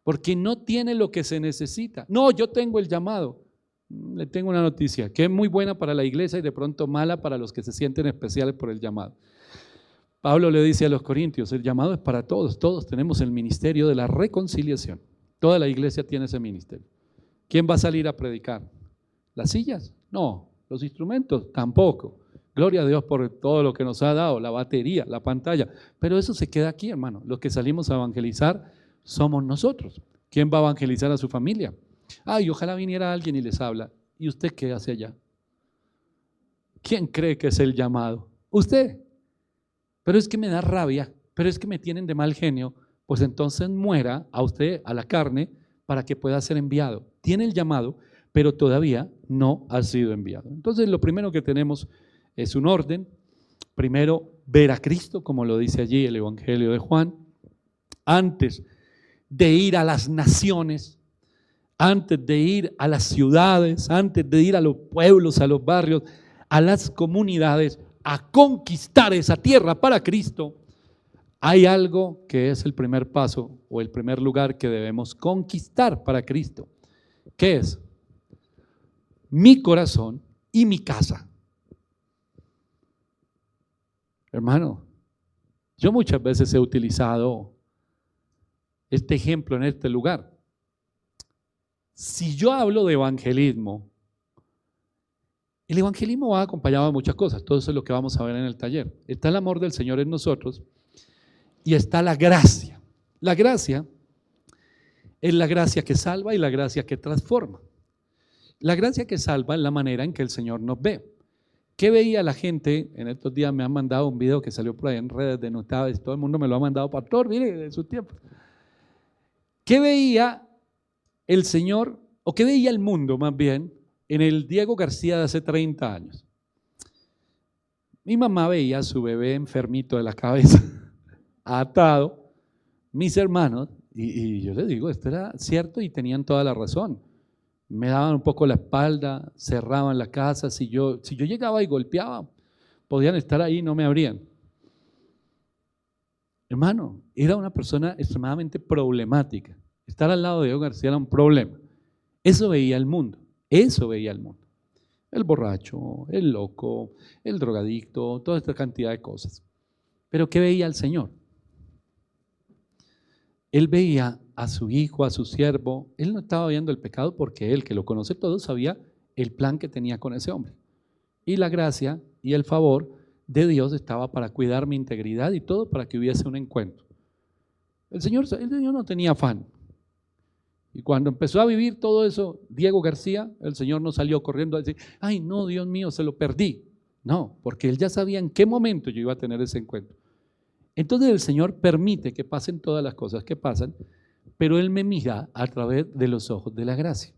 Porque no tiene lo que se necesita. No, yo tengo el llamado. Le tengo una noticia que es muy buena para la iglesia y de pronto mala para los que se sienten especiales por el llamado. Pablo le dice a los corintios, el llamado es para todos, todos tenemos el ministerio de la reconciliación. Toda la iglesia tiene ese ministerio. ¿Quién va a salir a predicar? ¿Las sillas? No. ¿Los instrumentos? Tampoco. Gloria a Dios por todo lo que nos ha dado, la batería, la pantalla. Pero eso se queda aquí, hermano. Los que salimos a evangelizar somos nosotros. ¿Quién va a evangelizar a su familia? Ay, ojalá viniera alguien y les habla. ¿Y usted qué hace allá? ¿Quién cree que es el llamado? Usted. Pero es que me da rabia, pero es que me tienen de mal genio. Pues entonces muera a usted, a la carne, para que pueda ser enviado. Tiene el llamado, pero todavía no ha sido enviado. Entonces lo primero que tenemos es un orden. Primero, ver a Cristo, como lo dice allí el Evangelio de Juan. Antes de ir a las naciones, antes de ir a las ciudades, antes de ir a los pueblos, a los barrios, a las comunidades, a conquistar esa tierra para Cristo, hay algo que es el primer paso o el primer lugar que debemos conquistar para Cristo. ¿Qué es? Mi corazón y mi casa. Hermano, yo muchas veces he utilizado este ejemplo en este lugar. Si yo hablo de evangelismo, el evangelismo va acompañado de muchas cosas. Todo eso es lo que vamos a ver en el taller. Está el amor del Señor en nosotros y está la gracia. La gracia es la gracia que salva y la gracia que transforma. La gracia que salva es la manera en que el Señor nos ve. ¿Qué veía la gente? En estos días me han mandado un video que salió por ahí en redes de notables, todo el mundo me lo ha mandado, pastor, mire, de su tiempo. ¿Qué veía el Señor, o qué veía el mundo más bien, en el Diego García de hace 30 años? Mi mamá veía a su bebé enfermito de la cabeza, atado, mis hermanos, y yo les digo, esto era cierto y tenían toda la razón. me daban un poco la espalda, cerraban la casa. Si yo llegaba y golpeaba, podían estar ahí y no me abrían. Hermano, era una persona extremadamente problemática. Estar al lado de Diego García era un problema. Eso veía el mundo, eso veía el mundo. El borracho, el loco, el drogadicto, toda esta cantidad de cosas. Pero ¿qué veía el Señor? Él veía a su hijo, a su siervo. Él no estaba viendo el pecado porque él, que lo conoce todo, sabía el plan que tenía con ese hombre. Y la gracia y el favor de Dios estaba para cuidar mi integridad y todo para que hubiese un encuentro. El Señor no tenía afán. Y cuando empezó a vivir todo eso, Diego García, el Señor no salió corriendo a decir, ay no, Dios mío, se lo perdí. No, porque él ya sabía en qué momento yo iba a tener ese encuentro. Entonces el Señor permite que pasen todas las cosas que pasan, pero Él me mira a través de los ojos de la gracia.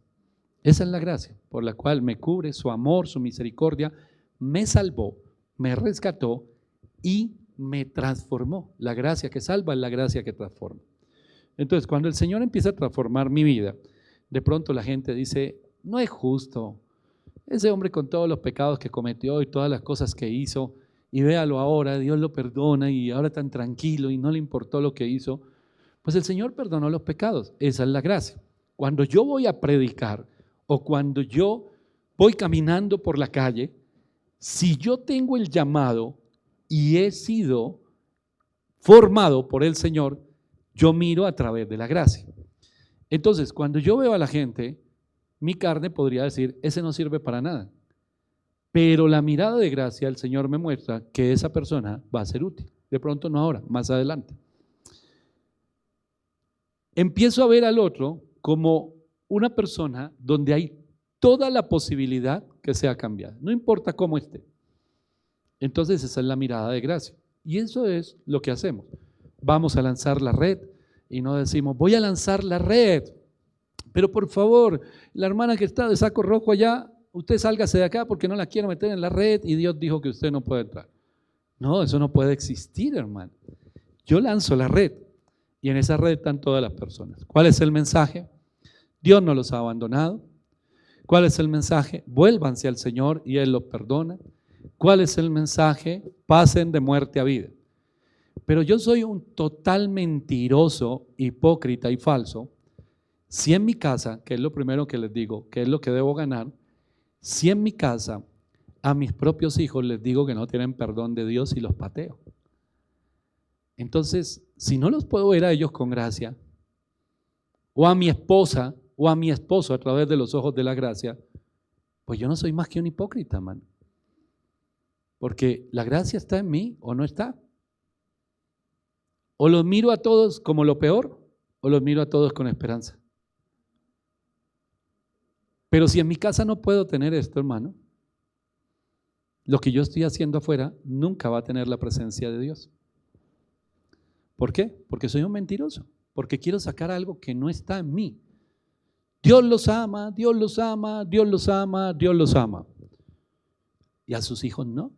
Esa es la gracia por la cual me cubre, su amor, su misericordia, me salvó, me rescató y me transformó. La gracia que salva es la gracia que transforma. Entonces, cuando el Señor empieza a transformar mi vida, de pronto la gente dice, no es justo, ese hombre con todos los pecados que cometió y todas las cosas que hizo, y véalo ahora, Dios lo perdona y ahora tan tranquilo y no le importó lo que hizo. Pues el Señor perdonó los pecados, esa es la gracia. Cuando yo voy a predicar o cuando yo voy caminando por la calle, si yo tengo el llamado y he sido formado por el Señor, yo miro a través de la gracia. Entonces, cuando yo veo a la gente, mi carne podría decir, ese no sirve para nada. Pero la mirada de gracia, el Señor me muestra que esa persona va a ser útil. De pronto no ahora, más adelante. Empiezo a ver al otro como una persona donde hay toda la posibilidad que sea cambiada, no importa cómo esté. Entonces esa es la mirada de gracia. Y eso es lo que hacemos. Vamos a lanzar la red y no decimos, voy a lanzar la red, pero por favor, la hermana que está de saco rojo allá, usted sálgase de acá porque no la quiero meter en la red y Dios dijo que usted no puede entrar. No, eso no puede existir, hermano. Yo lanzo la red y en esa red están todas las personas. ¿Cuál es el mensaje? Dios no los ha abandonado. ¿Cuál es el mensaje? Vuélvanse al Señor y Él los perdona. ¿Cuál es el mensaje? Pasen de muerte a vida. Pero yo soy un total mentiroso, hipócrita y falso si en mi casa, que es lo primero que les digo, que es lo que debo ganar, si en mi casa a mis propios hijos les digo que no tienen perdón de Dios y los pateo. Entonces, si no los puedo ver a ellos con gracia, o a mi esposa o a mi esposo a través de los ojos de la gracia, pues yo no soy más que un hipócrita, man. Porque la gracia está en mí o no está. O los miro a todos como lo peor, o los miro a todos con esperanza. Pero si en mi casa no puedo tener esto, hermano, lo que yo estoy haciendo afuera nunca va a tener la presencia de Dios. ¿Por qué? Porque soy un mentiroso, porque quiero sacar algo que no está en mí. Dios los ama, Dios los ama, Dios los ama, Dios los ama. Y a sus hijos no.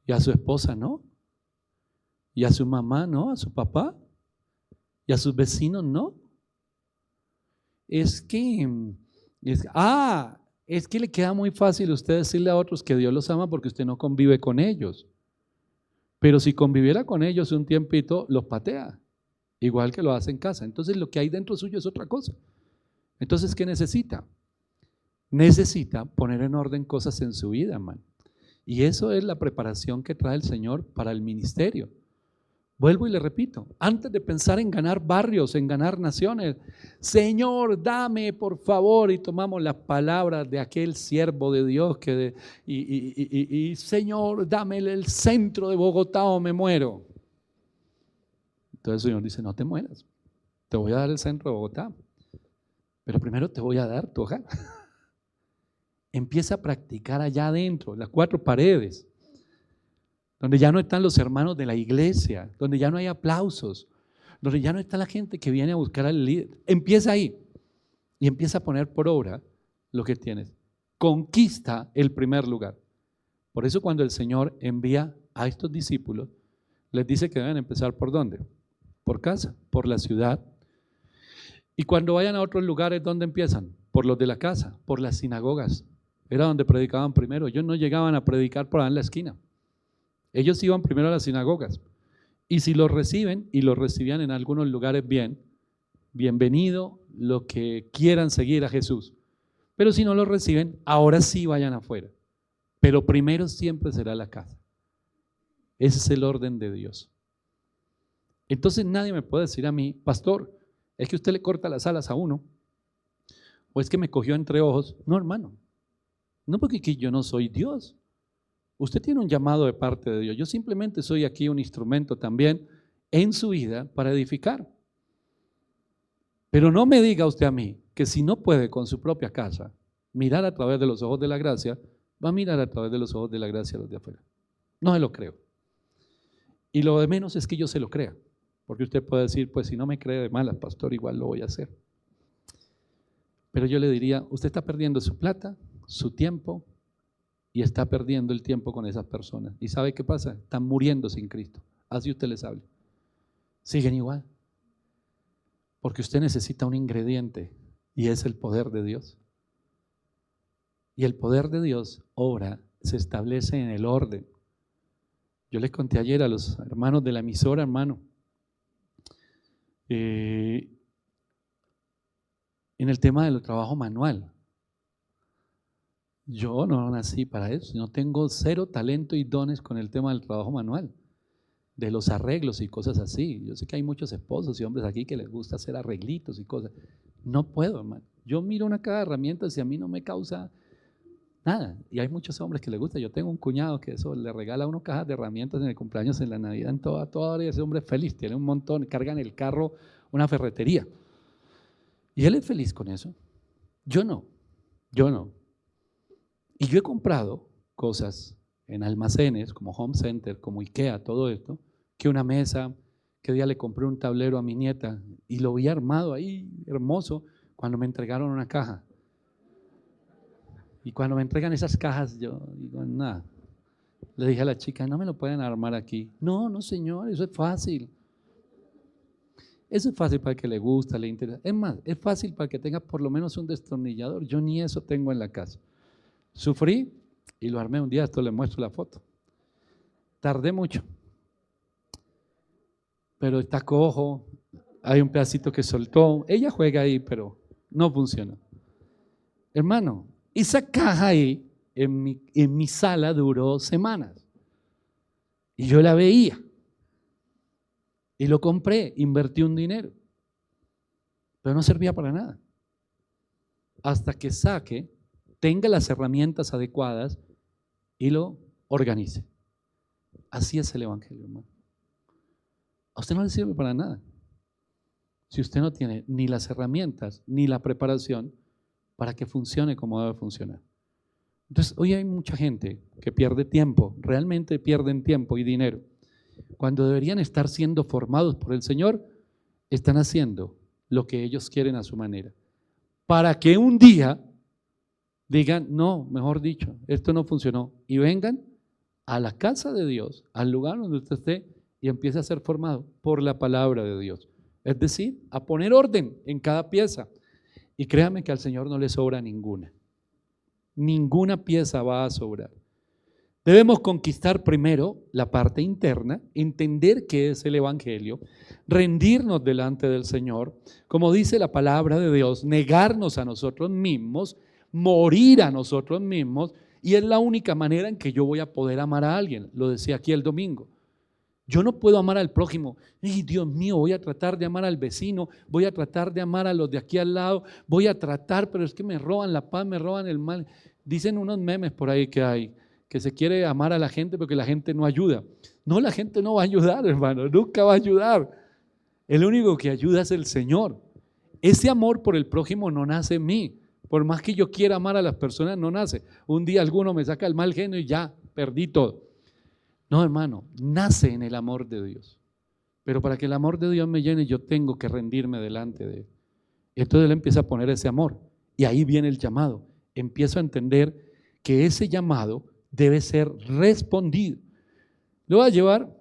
Y a su esposa no. Y a su mamá no, a su papá. Y a sus vecinos no. Es que le queda muy fácil a usted decirle a otros que Dios los ama porque usted no convive con ellos. Pero si conviviera con ellos un tiempito, los patea, igual que lo hace en casa. Entonces lo que hay dentro suyo es otra cosa. Entonces, ¿qué necesita? Necesita poner en orden cosas en su vida, hermano. Y eso es la preparación que trae el Señor para el ministerio. Vuelvo y le repito, antes de pensar en ganar barrios, en ganar naciones, Señor, dame por favor, y tomamos las palabras de aquel siervo de Dios y Señor, dame el centro de Bogotá o me muero. Entonces el Señor dice, no te mueras, te voy a dar el centro de Bogotá, pero primero te voy a dar tu hogar. Empieza a practicar allá adentro, las 4 paredes. Donde ya no están los hermanos de la iglesia, donde ya no hay aplausos, donde ya no está la gente que viene a buscar al líder. Empieza ahí y empieza a poner por obra lo que tienes. Conquista el primer lugar. Por eso cuando el Señor envía a estos discípulos, les dice que deben empezar ¿por dónde? Por casa, por la ciudad. Y cuando vayan a otros lugares, ¿dónde empiezan? Por los de la casa, por las sinagogas. Era donde predicaban primero. Ellos no llegaban a predicar por ahí en la esquina. Ellos iban primero a las sinagogas. Y si los reciben, y los recibían en algunos lugares bien, bienvenido los que quieran seguir a Jesús. Pero si no los reciben, ahora sí vayan afuera. Pero primero siempre será la casa. Ese es el orden de Dios. Entonces nadie me puede decir a mí, pastor, es que usted le corta las alas a uno, o es que me cogió entre ojos. No, hermano, no, porque aquí yo no soy Dios. Usted tiene un llamado de parte de Dios. Yo simplemente soy aquí un instrumento también en su vida para edificar. Pero no me diga usted a mí que si no puede con su propia casa mirar a través de los ojos de la gracia, va a mirar a través de los ojos de la gracia a los de afuera. No se lo creo. Y lo de menos es que yo se lo crea. Porque usted puede decir, pues si no me cree de malas, pastor, igual lo voy a hacer. Pero yo le diría, usted está perdiendo su plata, su tiempo, y está perdiendo el tiempo con esas personas. ¿Y sabe qué pasa? Están muriendo sin Cristo. Así usted les hable. Siguen igual. Porque usted necesita un ingrediente, y es el poder de Dios. Y el poder de Dios obra, se establece en el orden. Yo les conté ayer a los hermanos de la emisora, hermano, en el tema del trabajo manual. Yo no nací para eso, no tengo cero talento y dones con el tema del trabajo manual, de los arreglos y cosas así. Yo sé que hay muchos esposos y hombres aquí que les gusta hacer arreglitos y cosas. No puedo, hermano. Yo miro una caja de herramientas y a mí no me causa nada. Y hay muchos hombres que les gusta. Yo tengo un cuñado que eso le regala a uno cajas de herramientas en el cumpleaños, en la Navidad, en toda hora, y ese hombre es feliz, tiene un montón, carga en el carro una ferretería. Y él es feliz con eso. Yo no. Y yo he comprado cosas en almacenes como Home Center, como IKEA, todo esto, que una mesa, que día le compré un tablero a mi nieta y lo vi armado ahí, hermoso, cuando me entregaron una caja. Y cuando me entregan esas cajas, yo digo, nada. Le dije a la chica, no me lo pueden armar aquí. No, no señor, eso es fácil. Eso es fácil para el que le gusta, le interesa. Es más, es fácil para el que tenga por lo menos un destornillador. Yo ni eso tengo en la casa. Sufrí y lo armé un día, esto le muestro la foto. Tardé mucho, pero está cojo, hay un pedacito que soltó. Ella juega ahí, pero no funciona. Hermano, esa caja ahí en mi sala duró semanas y yo la veía y lo compré, invertí un dinero, pero no servía para nada. Hasta que tenga las herramientas adecuadas y lo organice. Así es el Evangelio, hermano. A usted no le sirve para nada si usted no tiene ni las herramientas ni la preparación para que funcione como debe funcionar. Entonces, hoy hay mucha gente que pierde tiempo, realmente pierden tiempo y dinero. Cuando deberían estar siendo formados por el Señor, están haciendo lo que ellos quieren a su manera. Para que un día digan, no, mejor dicho, esto no funcionó. Y vengan a la casa de Dios, al lugar donde usted esté, y empiece a ser formado por la palabra de Dios. Es decir, a poner orden en cada pieza. Y créame que al Señor no le sobra ninguna. Ninguna pieza va a sobrar. Debemos conquistar primero la parte interna, entender qué es el Evangelio, rendirnos delante del Señor, como dice la palabra de Dios, negarnos a nosotros mismos, morir a nosotros mismos, y es la única manera en que yo voy a poder amar a alguien. Lo decía aquí el domingo. Yo no puedo amar al prójimo. ¡Ay, Dios mío! Voy a tratar de amar al vecino, voy a tratar de amar a los de aquí al lado, voy a tratar, pero es que me roban la paz, me roban el mal. Dicen unos memes por ahí que se quiere amar a la gente porque la gente no ayuda. No, la gente no va a ayudar, hermano, nunca va a ayudar. El único que ayuda es el Señor. Ese amor por el prójimo no nace en mí. Por más que yo quiera amar a las personas, no nace. Un día alguno me saca el mal genio y ya, perdí todo. No, hermano, nace en el amor de Dios. Pero para que el amor de Dios me llene, yo tengo que rendirme delante de Él. Entonces Él empieza a poner ese amor. Y ahí viene el llamado. Empiezo a entender que ese llamado debe ser respondido. Lo voy a llevar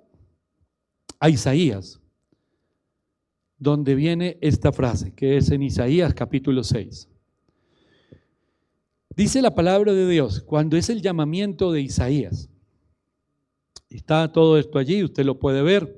a Isaías. donde viene esta frase, que es en Isaías capítulo 6. Dice la palabra de Dios, cuando es el llamamiento de Isaías. Está todo esto allí, usted lo puede ver.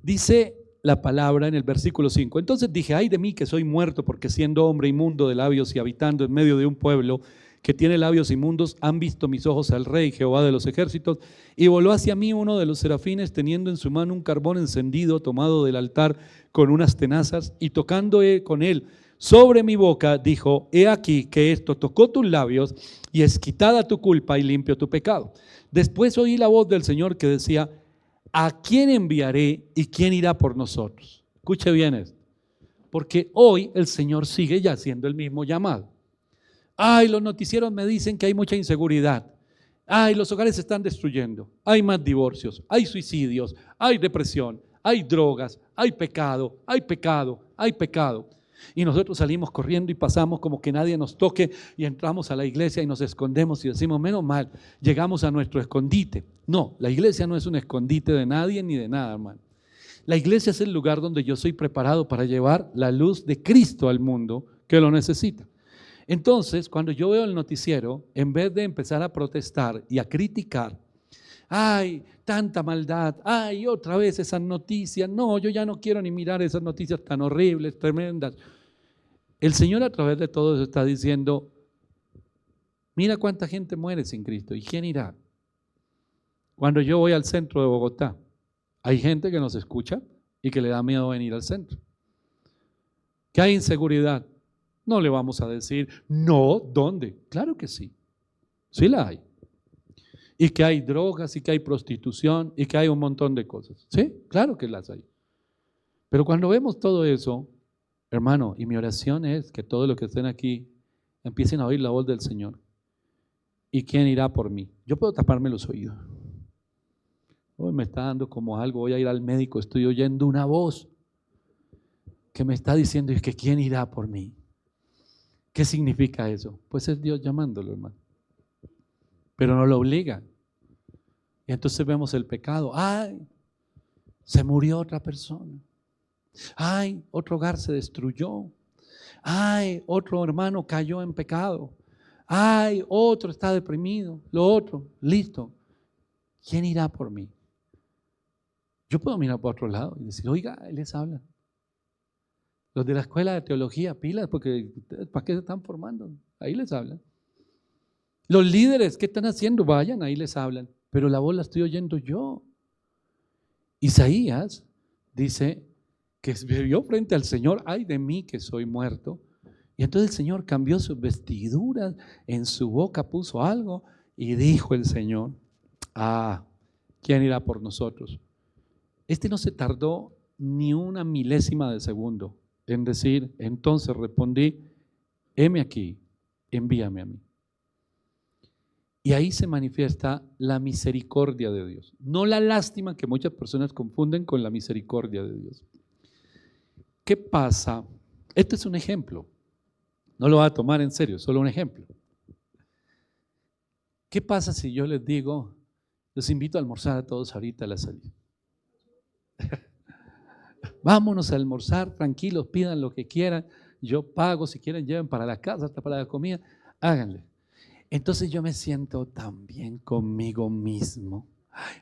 Dice la palabra en el versículo 5. Entonces dije, ay de mí que soy muerto, porque siendo hombre inmundo de labios y habitando en medio de un pueblo que tiene labios inmundos, han visto mis ojos al Rey, Jehová de los ejércitos, y voló hacia mí uno de los serafines, teniendo en su mano un carbón encendido, tomado del altar con unas tenazas, y tocando con él sobre mi boca, dijo, he aquí que esto tocó tus labios, y es quitada tu culpa y limpio tu pecado. Después oí la voz del Señor que decía, ¿a quién enviaré y quién irá por nosotros? Escuche bien esto, porque hoy el Señor sigue ya haciendo el mismo llamado. Ay, los noticieros me dicen que hay mucha inseguridad. Ay, los hogares se están destruyendo. Hay más divorcios, hay suicidios, hay depresión, hay drogas, hay pecado, hay pecado, hay pecado. Y nosotros salimos corriendo y pasamos como que nadie nos toque y entramos a la iglesia y nos escondemos y decimos, menos mal, llegamos a nuestro escondite. No, la iglesia no es un escondite de nadie ni de nada, hermano. La iglesia es el lugar donde yo soy preparado para llevar la luz de Cristo al mundo que lo necesita. Entonces, cuando yo veo el noticiero, en vez de empezar a protestar y a criticar, ay, tanta maldad, ay, otra vez esas noticias, no, yo ya no quiero ni mirar esas noticias tan horribles, tremendas. El Señor a través de todo eso está diciendo, mira cuánta gente muere sin Cristo, ¿y quién irá? Cuando yo voy al centro de Bogotá, hay gente que nos escucha y que le da miedo venir al centro. ¿Que hay inseguridad? No le vamos a decir, no, ¿dónde? Claro que sí, sí la hay. Y que hay drogas, y que hay prostitución, y que hay un montón de cosas. Sí, claro que las hay. Pero cuando vemos todo eso, hermano, y mi oración es que todos los que estén aquí empiecen a oír la voz del Señor. ¿Y quién irá por mí? Yo puedo taparme los oídos. Hoy me está dando como algo, voy a ir al médico, estoy oyendo una voz que me está diciendo, ¿y que quién irá por mí? ¿Qué significa eso? Pues es Dios llamándolo, hermano. Pero no lo obliga. Y entonces vemos el pecado. ¡Ay! Se murió otra persona. ¡Ay! Otro hogar se destruyó. ¡Ay! Otro hermano cayó en pecado. ¡Ay! Otro está deprimido. Lo otro, listo. ¿Quién irá por mí? Yo puedo mirar por otro lado y decir, oiga, les hablan. Los de la escuela de teología, pilas, porque ¿para qué se están formando? Ahí les hablan. Los líderes, ¿qué están haciendo? Vayan, ahí les hablan. Pero la voz la estoy oyendo yo. Isaías dice que vio frente al Señor, ay de mí que soy muerto. Y entonces el Señor cambió sus vestiduras, en su boca puso algo y dijo el Señor, ¿quién irá por nosotros? Este no se tardó ni una milésima de segundo en decir, entonces respondí, heme aquí, envíame a mí. Y ahí se manifiesta la misericordia de Dios, no la lástima que muchas personas confunden con la misericordia de Dios. ¿Qué pasa? Este es un ejemplo, no lo va a tomar en serio, solo un ejemplo. ¿Qué pasa si yo les digo, los invito a almorzar a todos ahorita a la salida? Vámonos a almorzar, tranquilos, pidan lo que quieran, yo pago, si quieren lleven para la casa, hasta para la comida, háganle. Entonces yo me siento tan bien conmigo mismo,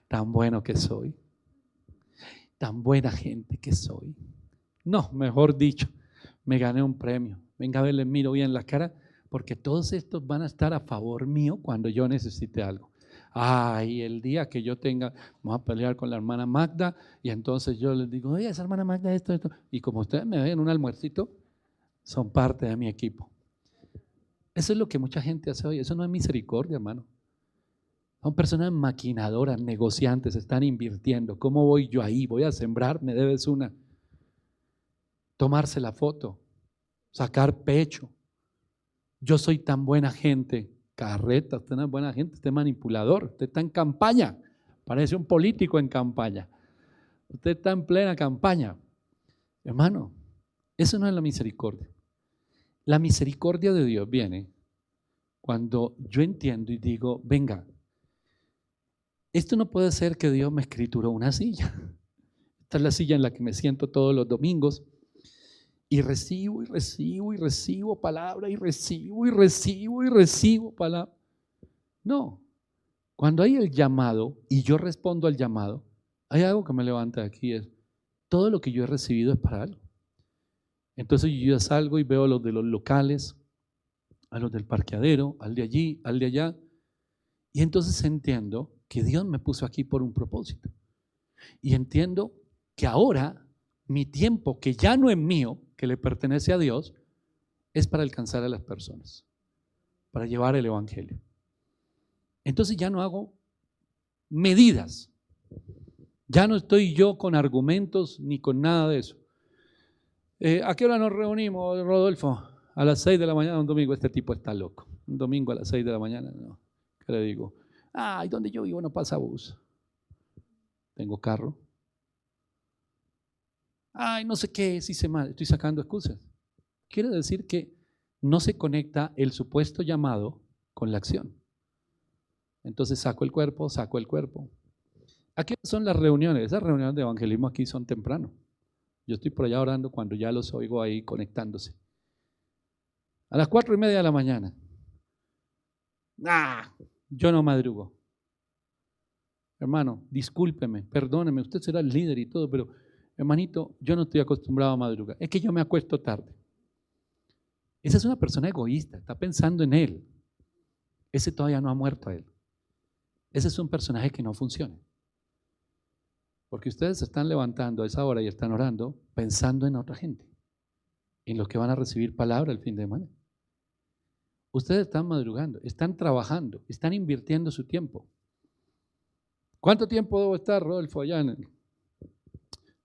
tan bueno que soy, tan buena gente que soy. No, mejor dicho, me gané un premio. Venga a ver, les miro bien la cara, porque todos estos van a estar a favor mío cuando yo necesite algo. Ay, el día que yo tenga, vamos a pelear con la hermana Magda, y entonces yo les digo, oye, esa hermana Magda, esto. Y como ustedes me ven en un almuercito, son parte de mi equipo. Eso es lo que mucha gente hace hoy. Eso no es misericordia, hermano. Son personas maquinadoras, negociantes, están invirtiendo. ¿Cómo voy yo ahí? Voy a sembrar, me debes una. Tomarse la foto, sacar pecho. Yo soy tan buena gente. Carreta, usted no es buena gente, usted es manipulador. Usted está en campaña. Parece un político en campaña. Usted está en plena campaña. Hermano, eso no es la misericordia. La misericordia de Dios viene cuando yo entiendo y digo, venga, esto no puede ser que Dios me escrituró una silla. Esta es la silla en la que me siento todos los domingos y recibo y recibo y recibo palabra y recibo y recibo y recibo palabra. No, cuando hay el llamado y yo respondo al llamado, hay algo que me levanta de aquí, es todo lo que yo he recibido es para algo. Entonces yo ya salgo y veo a los de los locales, a los del parqueadero, al de allí, al de allá, y entonces entiendo que Dios me puso aquí por un propósito. Y entiendo que ahora mi tiempo, que ya no es mío, que le pertenece a Dios, es para alcanzar a las personas, para llevar el evangelio. Entonces ya no hago medidas, ya no estoy yo con argumentos ni con nada de eso. ¿A qué hora nos reunimos, Rodolfo? A las 6 de la mañana un domingo. Este tipo está loco. Un domingo a las 6 de la mañana, no. ¿Qué le digo? Ay, donde yo vivo no pasa bus. Tengo carro. Ay, no sé qué, si hice mal. Estoy sacando excusas. Quiere decir que no se conecta el supuesto llamado con la acción. Entonces saco el cuerpo. ¿A qué son las reuniones? Esas reuniones de evangelismo aquí son temprano. Yo estoy por allá orando cuando ya los oigo ahí conectándose. A las 4:30 de la mañana. Yo no madrugo. Hermano, discúlpeme, perdóneme, usted será el líder y todo, pero hermanito, yo no estoy acostumbrado a madrugar. Es que yo me acuesto tarde. Esa es una persona egoísta, está pensando en él. Ese todavía no ha muerto a él. Ese es un personaje que no funciona. Porque ustedes se están levantando a esa hora y están orando pensando en otra gente, en los que van a recibir palabra el fin de semana. Ustedes están madrugando, están trabajando, están invirtiendo su tiempo. ¿Cuánto tiempo debo estar, Rodolfo, allá en el?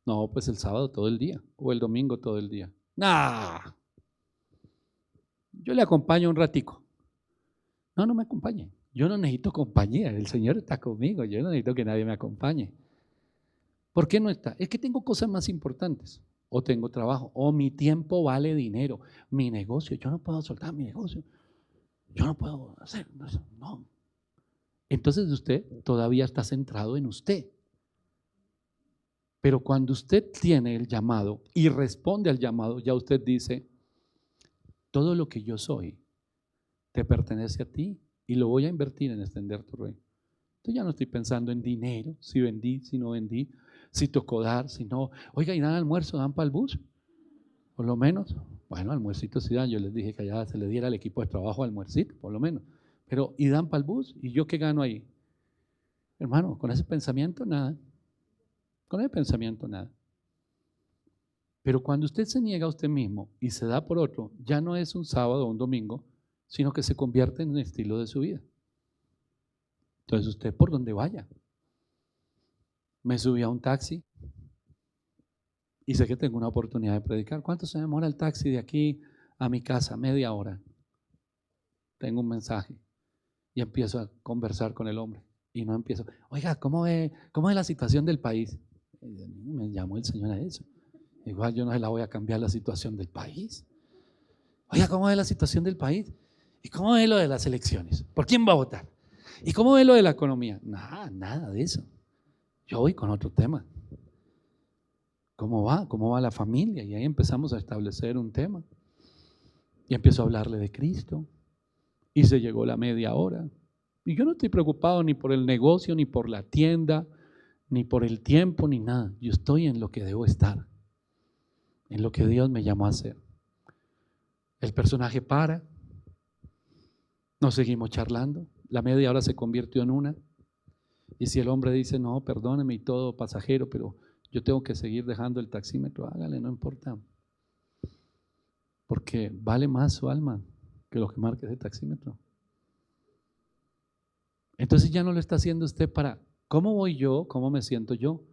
No, pues el sábado todo el día o el domingo todo el día. ¡Nah! Yo le acompaño un ratico. No, no me acompañe. Yo no necesito compañía. El Señor está conmigo. Yo no necesito que nadie me acompañe. ¿Por qué no está? Es que tengo cosas más importantes. O tengo trabajo. O mi tiempo vale dinero. Mi negocio. Yo no puedo soltar mi negocio. Yo no puedo hacer eso. No. Entonces usted todavía está centrado en usted. Pero cuando usted tiene el llamado y responde al llamado, ya usted dice, todo lo que yo soy te pertenece a ti y lo voy a invertir en extender tu reino. Entonces ya no estoy pensando en dinero, si vendí, si no vendí, si tocó dar, si no. Oiga, ¿y dan almuerzo? ¿Dan para el bus? Por lo menos. Bueno, almuercito sí dan. Yo les dije que allá se le diera al equipo de trabajo almuercito, por lo menos. Pero, ¿y dan para el bus? ¿Y yo qué gano ahí? Hermano, con ese pensamiento nada. Con ese pensamiento nada. Pero cuando usted se niega a usted mismo y se da por otro, ya no es un sábado o un domingo, sino que se convierte en un estilo de su vida. Entonces usted por donde vaya. Me subí a un taxi y sé que tengo una oportunidad de predicar. ¿Cuánto se demora el taxi de aquí a mi casa? Media hora. Tengo un mensaje y empiezo a conversar con el hombre. Y no empiezo, oiga, ¿cómo es la situación del país? Me llamó el Señor a eso. Igual yo no se la voy a cambiar la situación del país. Oiga, ¿cómo es la situación del país? ¿Y cómo es lo de las elecciones? ¿Por quién va a votar? ¿Y cómo es lo de la economía? Nada de eso. Yo voy con otro tema. ¿Cómo va? ¿Cómo va la familia? Y ahí empezamos a establecer un tema. Y empiezo a hablarle de Cristo. Y se llegó la media hora. Y yo no estoy preocupado ni por el negocio, ni por la tienda, ni por el tiempo, ni nada. Yo estoy en lo que debo estar, en lo que Dios me llamó a hacer. El personaje para, nos seguimos charlando, la media hora se convirtió en una. Y si el hombre dice, no, perdóneme y todo, pasajero, pero yo tengo que seguir dejando el taxímetro, hágale, no importa. Porque vale más su alma que lo que marque ese taxímetro. Entonces ya no lo está haciendo usted para cómo voy yo, cómo me siento yo,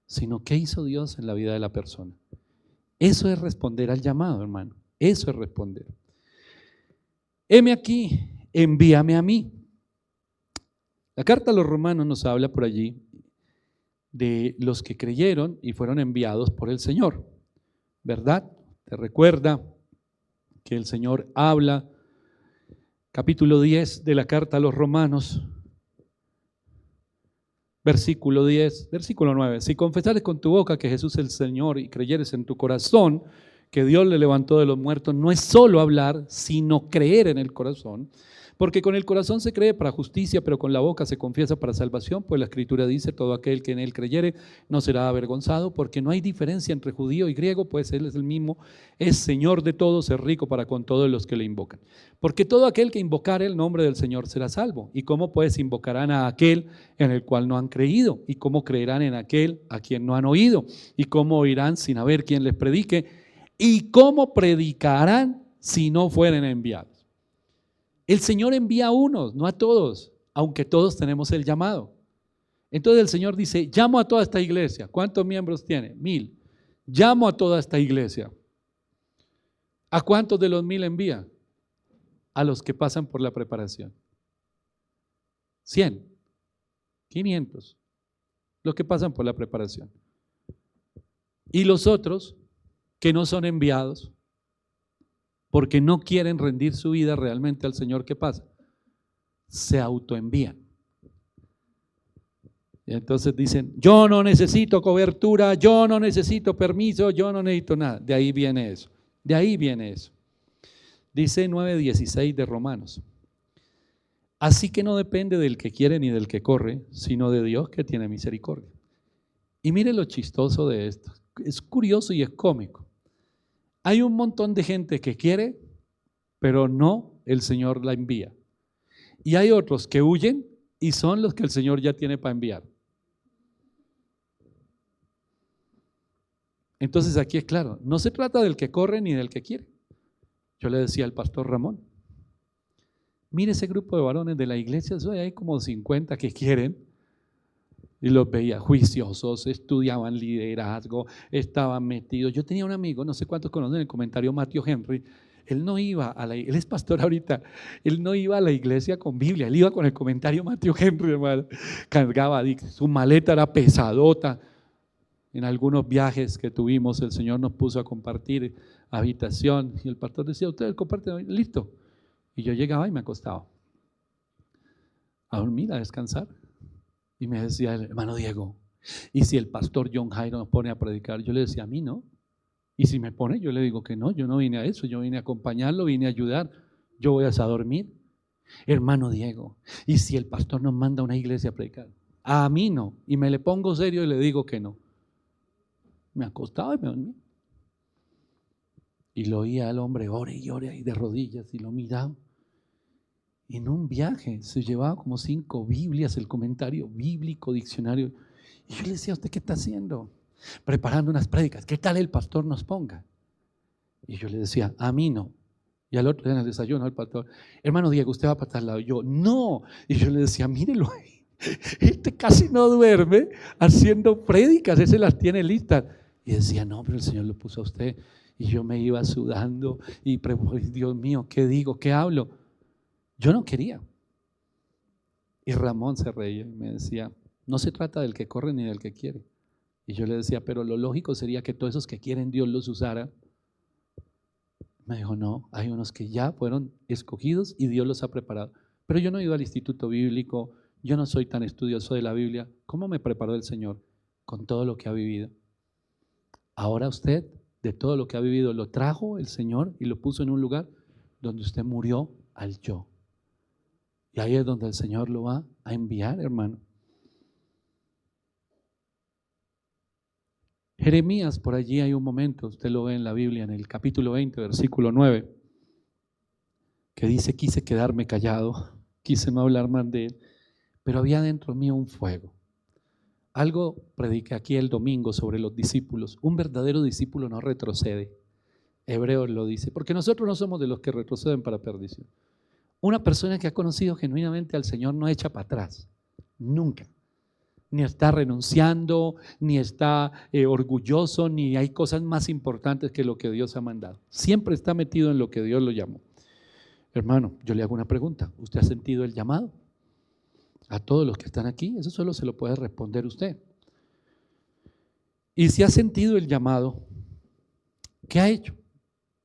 sino qué hizo Dios en la vida de la persona. Eso es responder al llamado, hermano. Eso es responder. Heme aquí, envíame a mí. La carta a los romanos nos habla por allí de los que creyeron y fueron enviados por el Señor, ¿verdad? Te recuerda que el Señor habla, capítulo 10 de la carta a los romanos, Versículo 10, versículo 9. Si confesares con tu boca que Jesús es el Señor y creyeres en tu corazón que Dios le levantó de los muertos, no es solo hablar, sino creer en el corazón. Porque con el corazón se cree para justicia, pero con la boca se confiesa para salvación, pues la Escritura dice, todo aquel que en él creyere no será avergonzado, porque no hay diferencia entre judío y griego, pues él es el mismo, es Señor de todos, es rico para con todos los que le invocan. Porque todo aquel que invocare el nombre del Señor será salvo. ¿Y cómo pues invocarán a aquel en el cual no han creído? ¿Y cómo creerán en aquel a quien no han oído? ¿Y cómo oirán sin haber quien les predique? ¿Y cómo predicarán si no fueren enviados? El Señor envía a unos, no a todos, aunque todos tenemos el llamado. Entonces el Señor dice, llamo a toda esta iglesia. ¿Cuántos miembros tiene? 1000. Llamo a toda esta iglesia. ¿A cuántos de los 1000 envía? A los que pasan por la preparación. 100, 500, los que pasan por la preparación. Y los otros que no son enviados, porque no quieren rendir su vida realmente al Señor, ¿qué pasa? Se autoenvían. Y entonces dicen, yo no necesito cobertura, yo no necesito permiso, yo no necesito nada. De ahí viene eso, de ahí viene eso. Dice 9:16 de Romanos. Así que no depende del que quiere ni del que corre, sino de Dios que tiene misericordia. Y mire lo chistoso de esto, es curioso y es cómico. Hay un montón de gente que quiere, pero no, el Señor la envía. Y hay otros que huyen y son los que el Señor ya tiene para enviar. Entonces aquí es claro, no se trata del que corre ni del que quiere. Yo le decía al pastor Ramón, mire ese grupo de varones de la iglesia, hay como 50 que quieren. Y los veía juiciosos, estudiaban liderazgo, estaban metidos. Yo tenía un amigo, no sé cuántos conocen el comentario Matthew Henry. Él no iba a la, él es pastor ahorita, él no iba a la iglesia con Biblia, él iba con el comentario Matthew Henry, hermano. Cargaba, su maleta era pesadota. En algunos viajes que tuvimos, el Señor nos puso a compartir habitación y el pastor decía, ustedes comparten, listo. Y yo llegaba y me acostaba a dormir, a descansar. Y me decía el hermano Diego, y si el pastor John Jairo nos pone a predicar, yo le decía, a mí no. Y si me pone, yo le digo que no, yo no vine a eso, yo vine a acompañarlo, vine a ayudar, yo voy a dormir. Hermano Diego, y si el pastor nos manda a una iglesia a predicar, a mí no. Y me le pongo serio y le digo que no. Me acostaba y me dormía. Y lo oía al hombre, ore y ore ahí de rodillas, y lo miraba. En un viaje se llevaba como 5 Biblias, el comentario bíblico, diccionario. Y yo le decía, ¿usted qué está haciendo? Preparando unas prédicas. ¿Qué tal el pastor nos ponga? Y yo le decía, a mí no. Y al otro día en el desayuno el pastor, hermano Diego, ¿usted va para tal lado? Y yo, no. Y yo le decía, mírelo ahí. Este casi no duerme haciendo prédicas, ese las tiene listas. Y decía, no, pero el Señor lo puso a usted. Y yo me iba sudando y, Dios mío, ¿qué digo? ¿Qué hablo? Yo no quería. Y Ramón se reía y me decía, no se trata del que corre ni del que quiere. Y yo le decía, pero lo lógico sería que todos esos que quieren Dios los usara. Me dijo, no, hay unos que ya fueron escogidos y Dios los ha preparado. Pero yo no he ido al instituto bíblico, yo no soy tan estudioso de la Biblia. ¿Cómo me preparó el Señor? Con todo lo que ha vivido. Ahora usted, de todo lo que ha vivido, lo trajo el Señor y lo puso en un lugar donde usted murió al yo. Y ahí es donde el Señor lo va a enviar, hermano. Jeremías, por allí hay un momento, usted lo ve en la Biblia, en el capítulo 20, versículo 9, que dice, quise quedarme callado, quise no hablar más de él, pero había dentro mío un fuego. Algo prediqué aquí el domingo sobre los discípulos. Un verdadero discípulo no retrocede. Hebreos lo dice, porque nosotros no somos de los que retroceden para perdición. Una persona que ha conocido genuinamente al Señor no echa para atrás, nunca. Ni está renunciando, ni está orgulloso, ni hay cosas más importantes que lo que Dios ha mandado. Siempre está metido en lo que Dios lo llamó. Hermano, yo le hago una pregunta. ¿Usted ha sentido el llamado? A todos los que están aquí, eso solo se lo puede responder usted. Y si ha sentido el llamado, ¿qué ha hecho?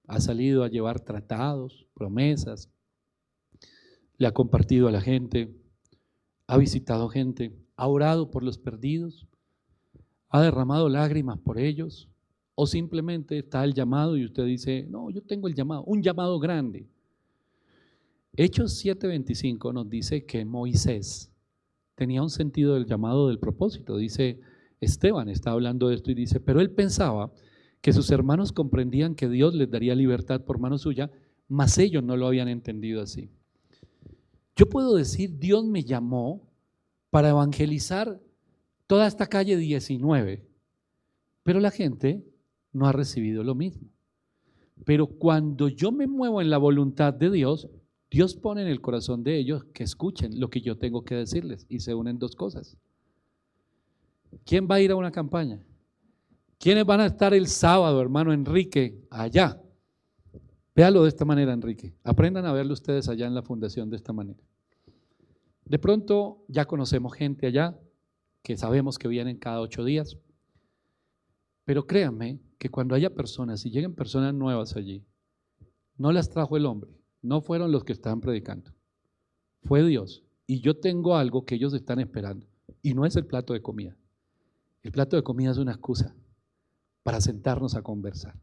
Ha salido a llevar tratados, promesas, le ha compartido a la gente, ha visitado gente, ¿Ha orado por los perdidos? ¿Ha derramado lágrimas por ellos? ¿O simplemente está el llamado y usted dice, no, yo tengo el llamado, un llamado grande? Hechos 7:25 nos dice que Moisés tenía un sentido del llamado, del propósito. Dice, Esteban está hablando de esto y dice, pero él pensaba que sus hermanos comprendían que Dios les daría libertad por mano suya, mas ellos no lo habían entendido así. Yo puedo decir, Dios me llamó para evangelizar toda esta calle 19, pero la gente no ha recibido lo mismo. Pero cuando yo me muevo en la voluntad de Dios, Dios pone en el corazón de ellos que escuchen lo que yo tengo que decirles y se unen dos cosas. ¿Quién va a ir a una campaña? ¿Quiénes van a estar el sábado, hermano Enrique, allá? Véalo de esta manera, Enrique. Aprendan a verlo ustedes allá en la fundación de esta manera. De pronto ya conocemos gente allá que sabemos que vienen cada 8 días, pero créanme que cuando haya personas y lleguen personas nuevas allí, no las trajo el hombre, no fueron los que estaban predicando, fue Dios. Y yo tengo algo que ellos están esperando y no es el plato de comida. El plato de comida es una excusa para sentarnos a conversar.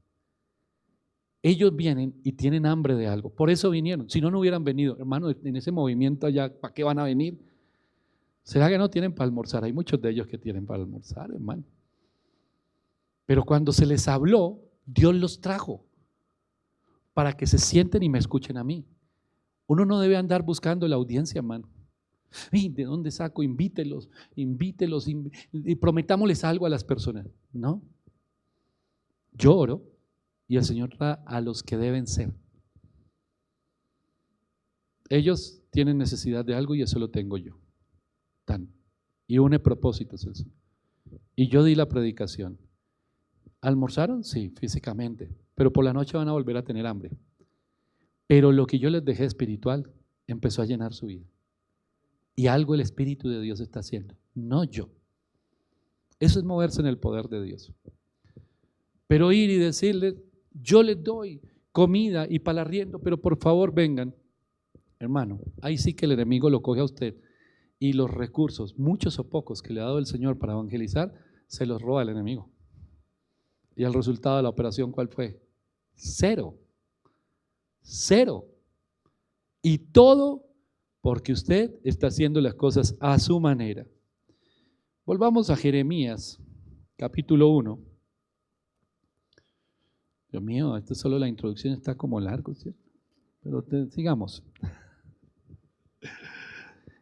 Ellos vienen y tienen hambre de algo, por eso vinieron. Si no, no hubieran venido, hermano, en ese movimiento allá, ¿para qué van a venir? ¿Será que no tienen para almorzar? Hay muchos de ellos que tienen para almorzar, hermano. Pero cuando se les habló, Dios los trajo para que se sienten y me escuchen a mí. Uno no debe andar buscando la audiencia, hermano. ¿De dónde saco? Invítelos y prometámosles algo a las personas. No. Yo oro y el Señor da a los que deben ser. Ellos tienen necesidad de algo y eso lo tengo yo. Y une propósitos el Señor. Y yo di la predicación. ¿Almorzaron? Sí, físicamente, pero por la noche van a volver a tener hambre. Pero lo que yo les dejé espiritual empezó a llenar su vida. Y algo el Espíritu de Dios está haciendo, no yo. Eso es moverse en el poder de Dios. Pero ir y decirles, yo les doy comida y para el arriendo, pero por favor vengan. Hermano, ahí sí que el enemigo lo coge a usted y los recursos, muchos o pocos que le ha dado el Señor para evangelizar, se los roba el enemigo. Y el resultado de la operación, ¿cuál fue? Cero. Y todo porque usted está haciendo las cosas a su manera. Volvamos a Jeremías, capítulo 1. Dios mío, esto solo la introducción está como largo, ¿cierto? Pero sigamos.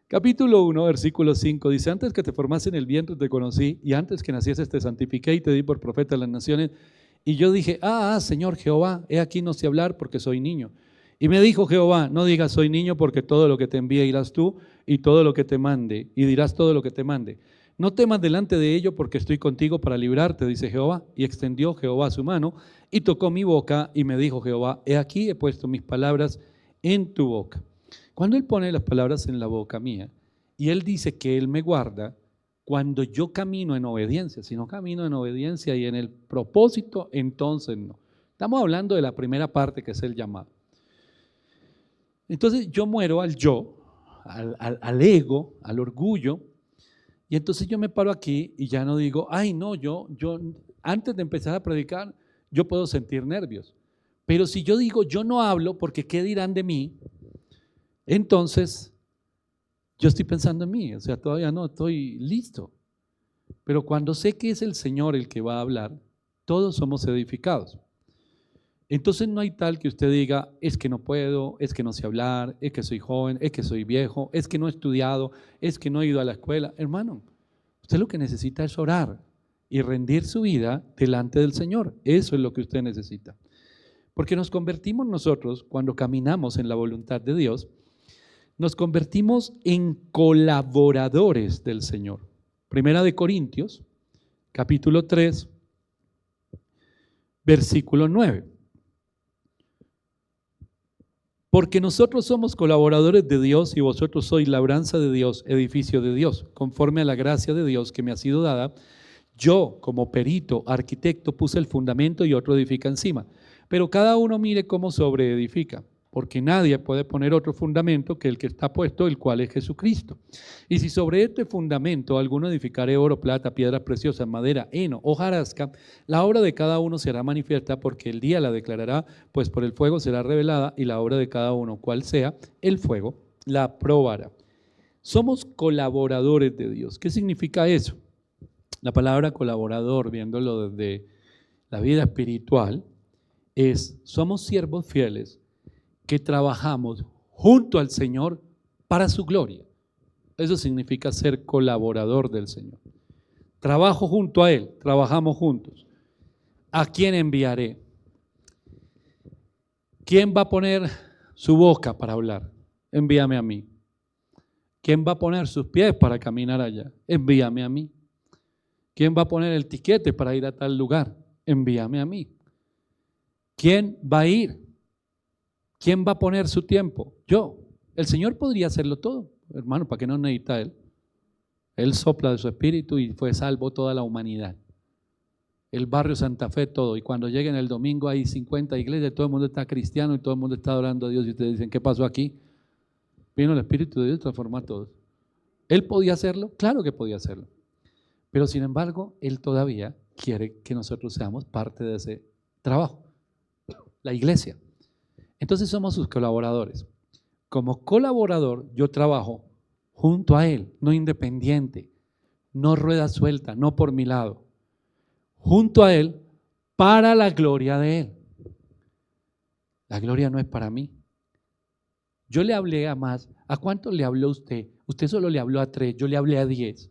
Capítulo 1, versículo 5, dice, antes que te formase en el vientre te conocí, y antes que nacieses te santifiqué y te di por profeta a las naciones. Y yo dije, Señor Jehová, he aquí no sé hablar porque soy niño. Y me dijo Jehová, no digas soy niño, porque todo lo que te envíe irás tú, y todo lo que te mande, y dirás todo lo que te mande. No temas delante de ello, porque estoy contigo para librarte, dice Jehová. Y extendió Jehová su mano, y tocó mi boca, y me dijo Jehová, he aquí he puesto mis palabras en tu boca. Cuando Él pone las palabras en la boca mía, y Él dice que Él me guarda, cuando yo camino en obediencia, si no camino en obediencia y en el propósito, entonces no. Estamos hablando de la primera parte, que es el llamado. Entonces yo muero al yo, al ego, al orgullo, y entonces yo me paro aquí y ya no digo, no, yo antes de empezar a predicar, yo puedo sentir nervios. Pero si yo digo, yo no hablo porque ¿qué dirán de mí? Entonces, yo estoy pensando en mí, o sea, todavía no estoy listo. Pero cuando sé que es el Señor el que va a hablar, todos somos edificados. Entonces no hay tal que usted diga, es que no puedo, es que no sé hablar, es que soy joven, es que soy viejo, es que no he estudiado, es que no he ido a la escuela. Hermano, usted lo que necesita es orar y rendir su vida delante del Señor. Eso es lo que usted necesita. Porque nos convertimos nosotros, cuando caminamos en la voluntad de Dios, nos convertimos en colaboradores del Señor. Primera de Corintios, capítulo 3, versículo 9. Porque nosotros somos colaboradores de Dios y vosotros sois labranza de Dios, edificio de Dios, conforme a la gracia de Dios que me ha sido dada. Yo, como perito, arquitecto, puse el fundamento y otro edifica encima. Pero cada uno mire cómo sobreedifica. porque nadie puede poner otro fundamento que el que está puesto, el cual es Jesucristo. Y si sobre este fundamento alguno edificare oro, plata, piedras preciosas, madera, heno, hojarasca, la obra de cada uno será manifiesta, porque el día la declarará, pues por el fuego será revelada, y la obra de cada uno, cual sea, el fuego la probará. Somos colaboradores de Dios. ¿Qué significa eso? La palabra colaborador, viéndolo desde la vida espiritual, somos siervos fieles que trabajamos junto al Señor para su gloria. Eso significa ser colaborador del Señor. Trabajo junto a Él, trabajamos juntos. ¿A quién enviaré? ¿Quién va a poner su boca para hablar? Envíame a mí. ¿Quién va a poner sus pies para caminar allá? Envíame a mí. ¿Quién va a poner el tiquete para ir a tal lugar? Envíame a mí. ¿Quién va a ir? ¿Quién va a poner su tiempo? Yo. El Señor podría hacerlo todo, hermano, ¿para qué no necesita Él? Él sopla de su espíritu y fue salvo toda la humanidad. El barrio Santa Fe, todo. Y cuando lleguen el domingo hay 50 iglesias, todo el mundo está cristiano y todo el mundo está adorando a Dios. Y ustedes dicen, ¿qué pasó aquí? Vino el Espíritu de Dios y transformó a todos. ¿Él podía hacerlo? Claro que podía hacerlo. Pero sin embargo, Él todavía quiere que nosotros seamos parte de ese trabajo. La iglesia. Entonces somos sus colaboradores. Como colaborador yo trabajo junto a Él, no independiente, no rueda suelta, no por mi lado. Junto a Él para la gloria de Él. La gloria no es para mí. Yo le hablé a más. ¿A cuántos le habló usted? Usted solo le habló a 3, yo le hablé a 10.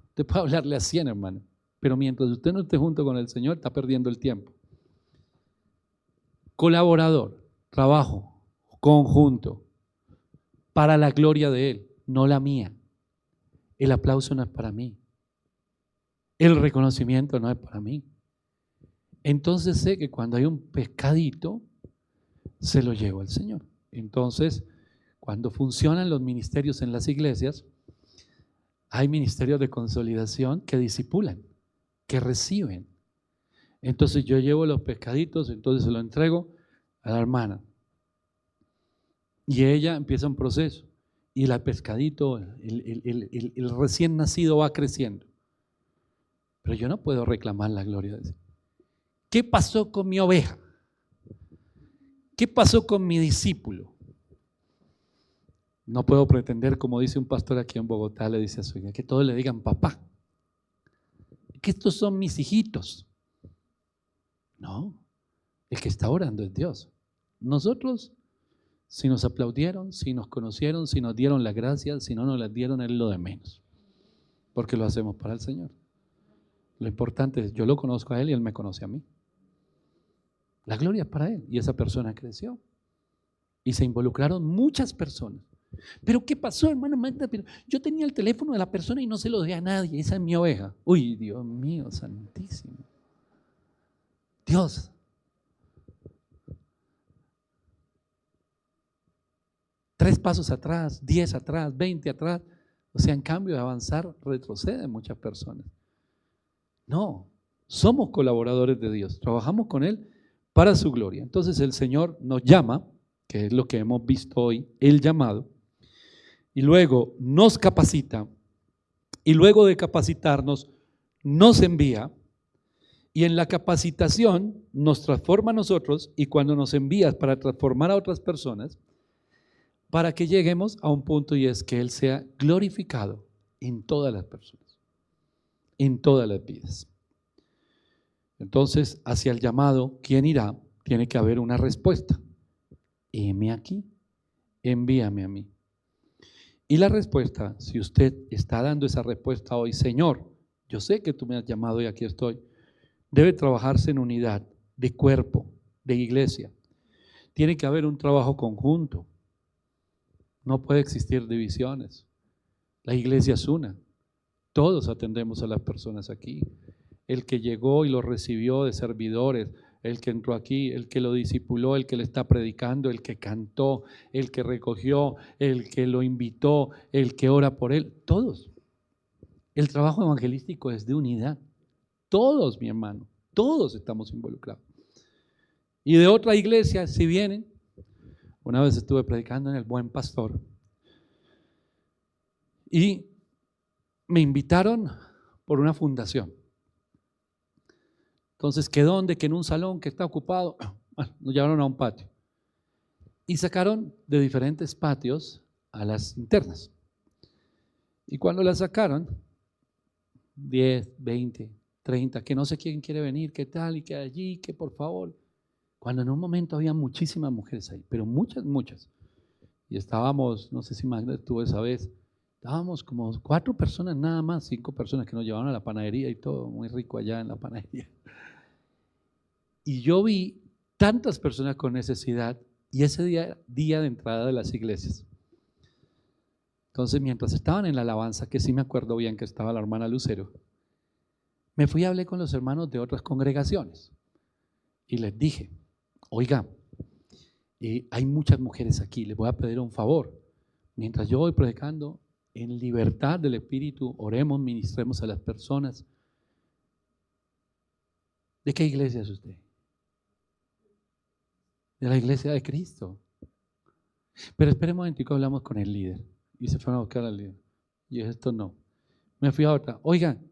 Usted puede hablarle a 100, hermano. Pero mientras usted no esté junto con el Señor, está perdiendo el tiempo. Colaborador, trabajo, conjunto, para la gloria de Él, no la mía. El aplauso no es para mí. El reconocimiento no es para mí. Entonces sé que cuando hay un pescadito, se lo llevo al Señor. Entonces, cuando funcionan los ministerios en las iglesias, hay ministerios de consolidación que discipulan, que reciben. Entonces yo llevo los pescaditos, entonces se lo entrego a la hermana. Y ella empieza un proceso. Y el pescadito, el recién nacido va creciendo. Pero yo no puedo reclamar la gloria de Dios. ¿Qué pasó con mi oveja? ¿Qué pasó con mi discípulo? No puedo pretender, como dice un pastor aquí en Bogotá, le dice a su hija, que todos le digan papá. Que estos son mis hijitos. No, el que está orando es Dios. Nosotros, si nos aplaudieron, si nos conocieron, si nos dieron las gracias, si no nos las dieron, es lo de menos. Porque lo hacemos para el Señor. Lo importante es, yo lo conozco a Él y Él me conoce a mí. La gloria es para Él. Y esa persona creció. Y se involucraron muchas personas. ¿Pero qué pasó, hermano Magda? Pero yo tenía el teléfono de la persona y no se lo di a nadie. Esa es mi oveja. Uy, Dios mío, santísimo. Dios. Tres pasos atrás, 10 atrás, 20 atrás. O sea, en cambio de avanzar, retroceden muchas personas. No, somos colaboradores de Dios. Trabajamos con Él para su gloria. Entonces el Señor nos llama, que es lo que hemos visto hoy, el llamado, y luego nos capacita, y luego de capacitarnos, nos envía, y en la capacitación nos transforma a nosotros, y cuando nos envías para transformar a otras personas, para que lleguemos a un punto y es que Él sea glorificado en todas las personas, en todas las vidas. Entonces, hacia el llamado, ¿quién irá? Tiene que haber una respuesta. Heme aquí, envíame a mí. Y la respuesta, si usted está dando esa respuesta hoy, Señor, yo sé que tú me has llamado y aquí estoy, debe trabajarse en unidad de cuerpo, de iglesia. Tiene que haber un trabajo conjunto. No puede existir divisiones. La iglesia es una. Todos atendemos a las personas aquí. El que llegó y lo recibió de servidores, el que entró aquí, el que lo discipuló, el que le está predicando, el que cantó, el que recogió, el que lo invitó, el que ora por él, todos. El trabajo evangelístico es de unidad. Todos, mi hermano, todos estamos involucrados. Y de otra iglesia, si vienen, Una vez estuve predicando en el Buen Pastor y me invitaron por una fundación. Entonces quedó donde que en un salón que está ocupado, bueno, nos llevaron a un patio y sacaron de diferentes patios a las internas. Y cuando las sacaron, 10, 20, 30, que no sé quién quiere venir, qué tal, y que allí, que por favor. Cuando en un momento había muchísimas mujeres ahí, pero muchas, muchas. Y estábamos, no sé si Magda estuvo esa vez, estábamos como 4 personas nada más, 5 personas que nos llevaron a la panadería y todo, muy rico allá en la panadería. Y yo vi tantas personas con necesidad y ese día de entrada de las iglesias. Entonces, mientras estaban en la alabanza, que sí me acuerdo bien que estaba la hermana Lucero, me fui y hablé con los hermanos de otras congregaciones y les dije, oiga, hay muchas mujeres aquí, les voy a pedir un favor. Mientras yo voy predicando, en libertad del Espíritu, oremos, ministremos a las personas. ¿De qué iglesia es usted? De la iglesia de Cristo. Pero espere un momentico, hablamos con el líder. Y se fueron a buscar al líder. Y yo, esto no. Me fui a otra. Oigan,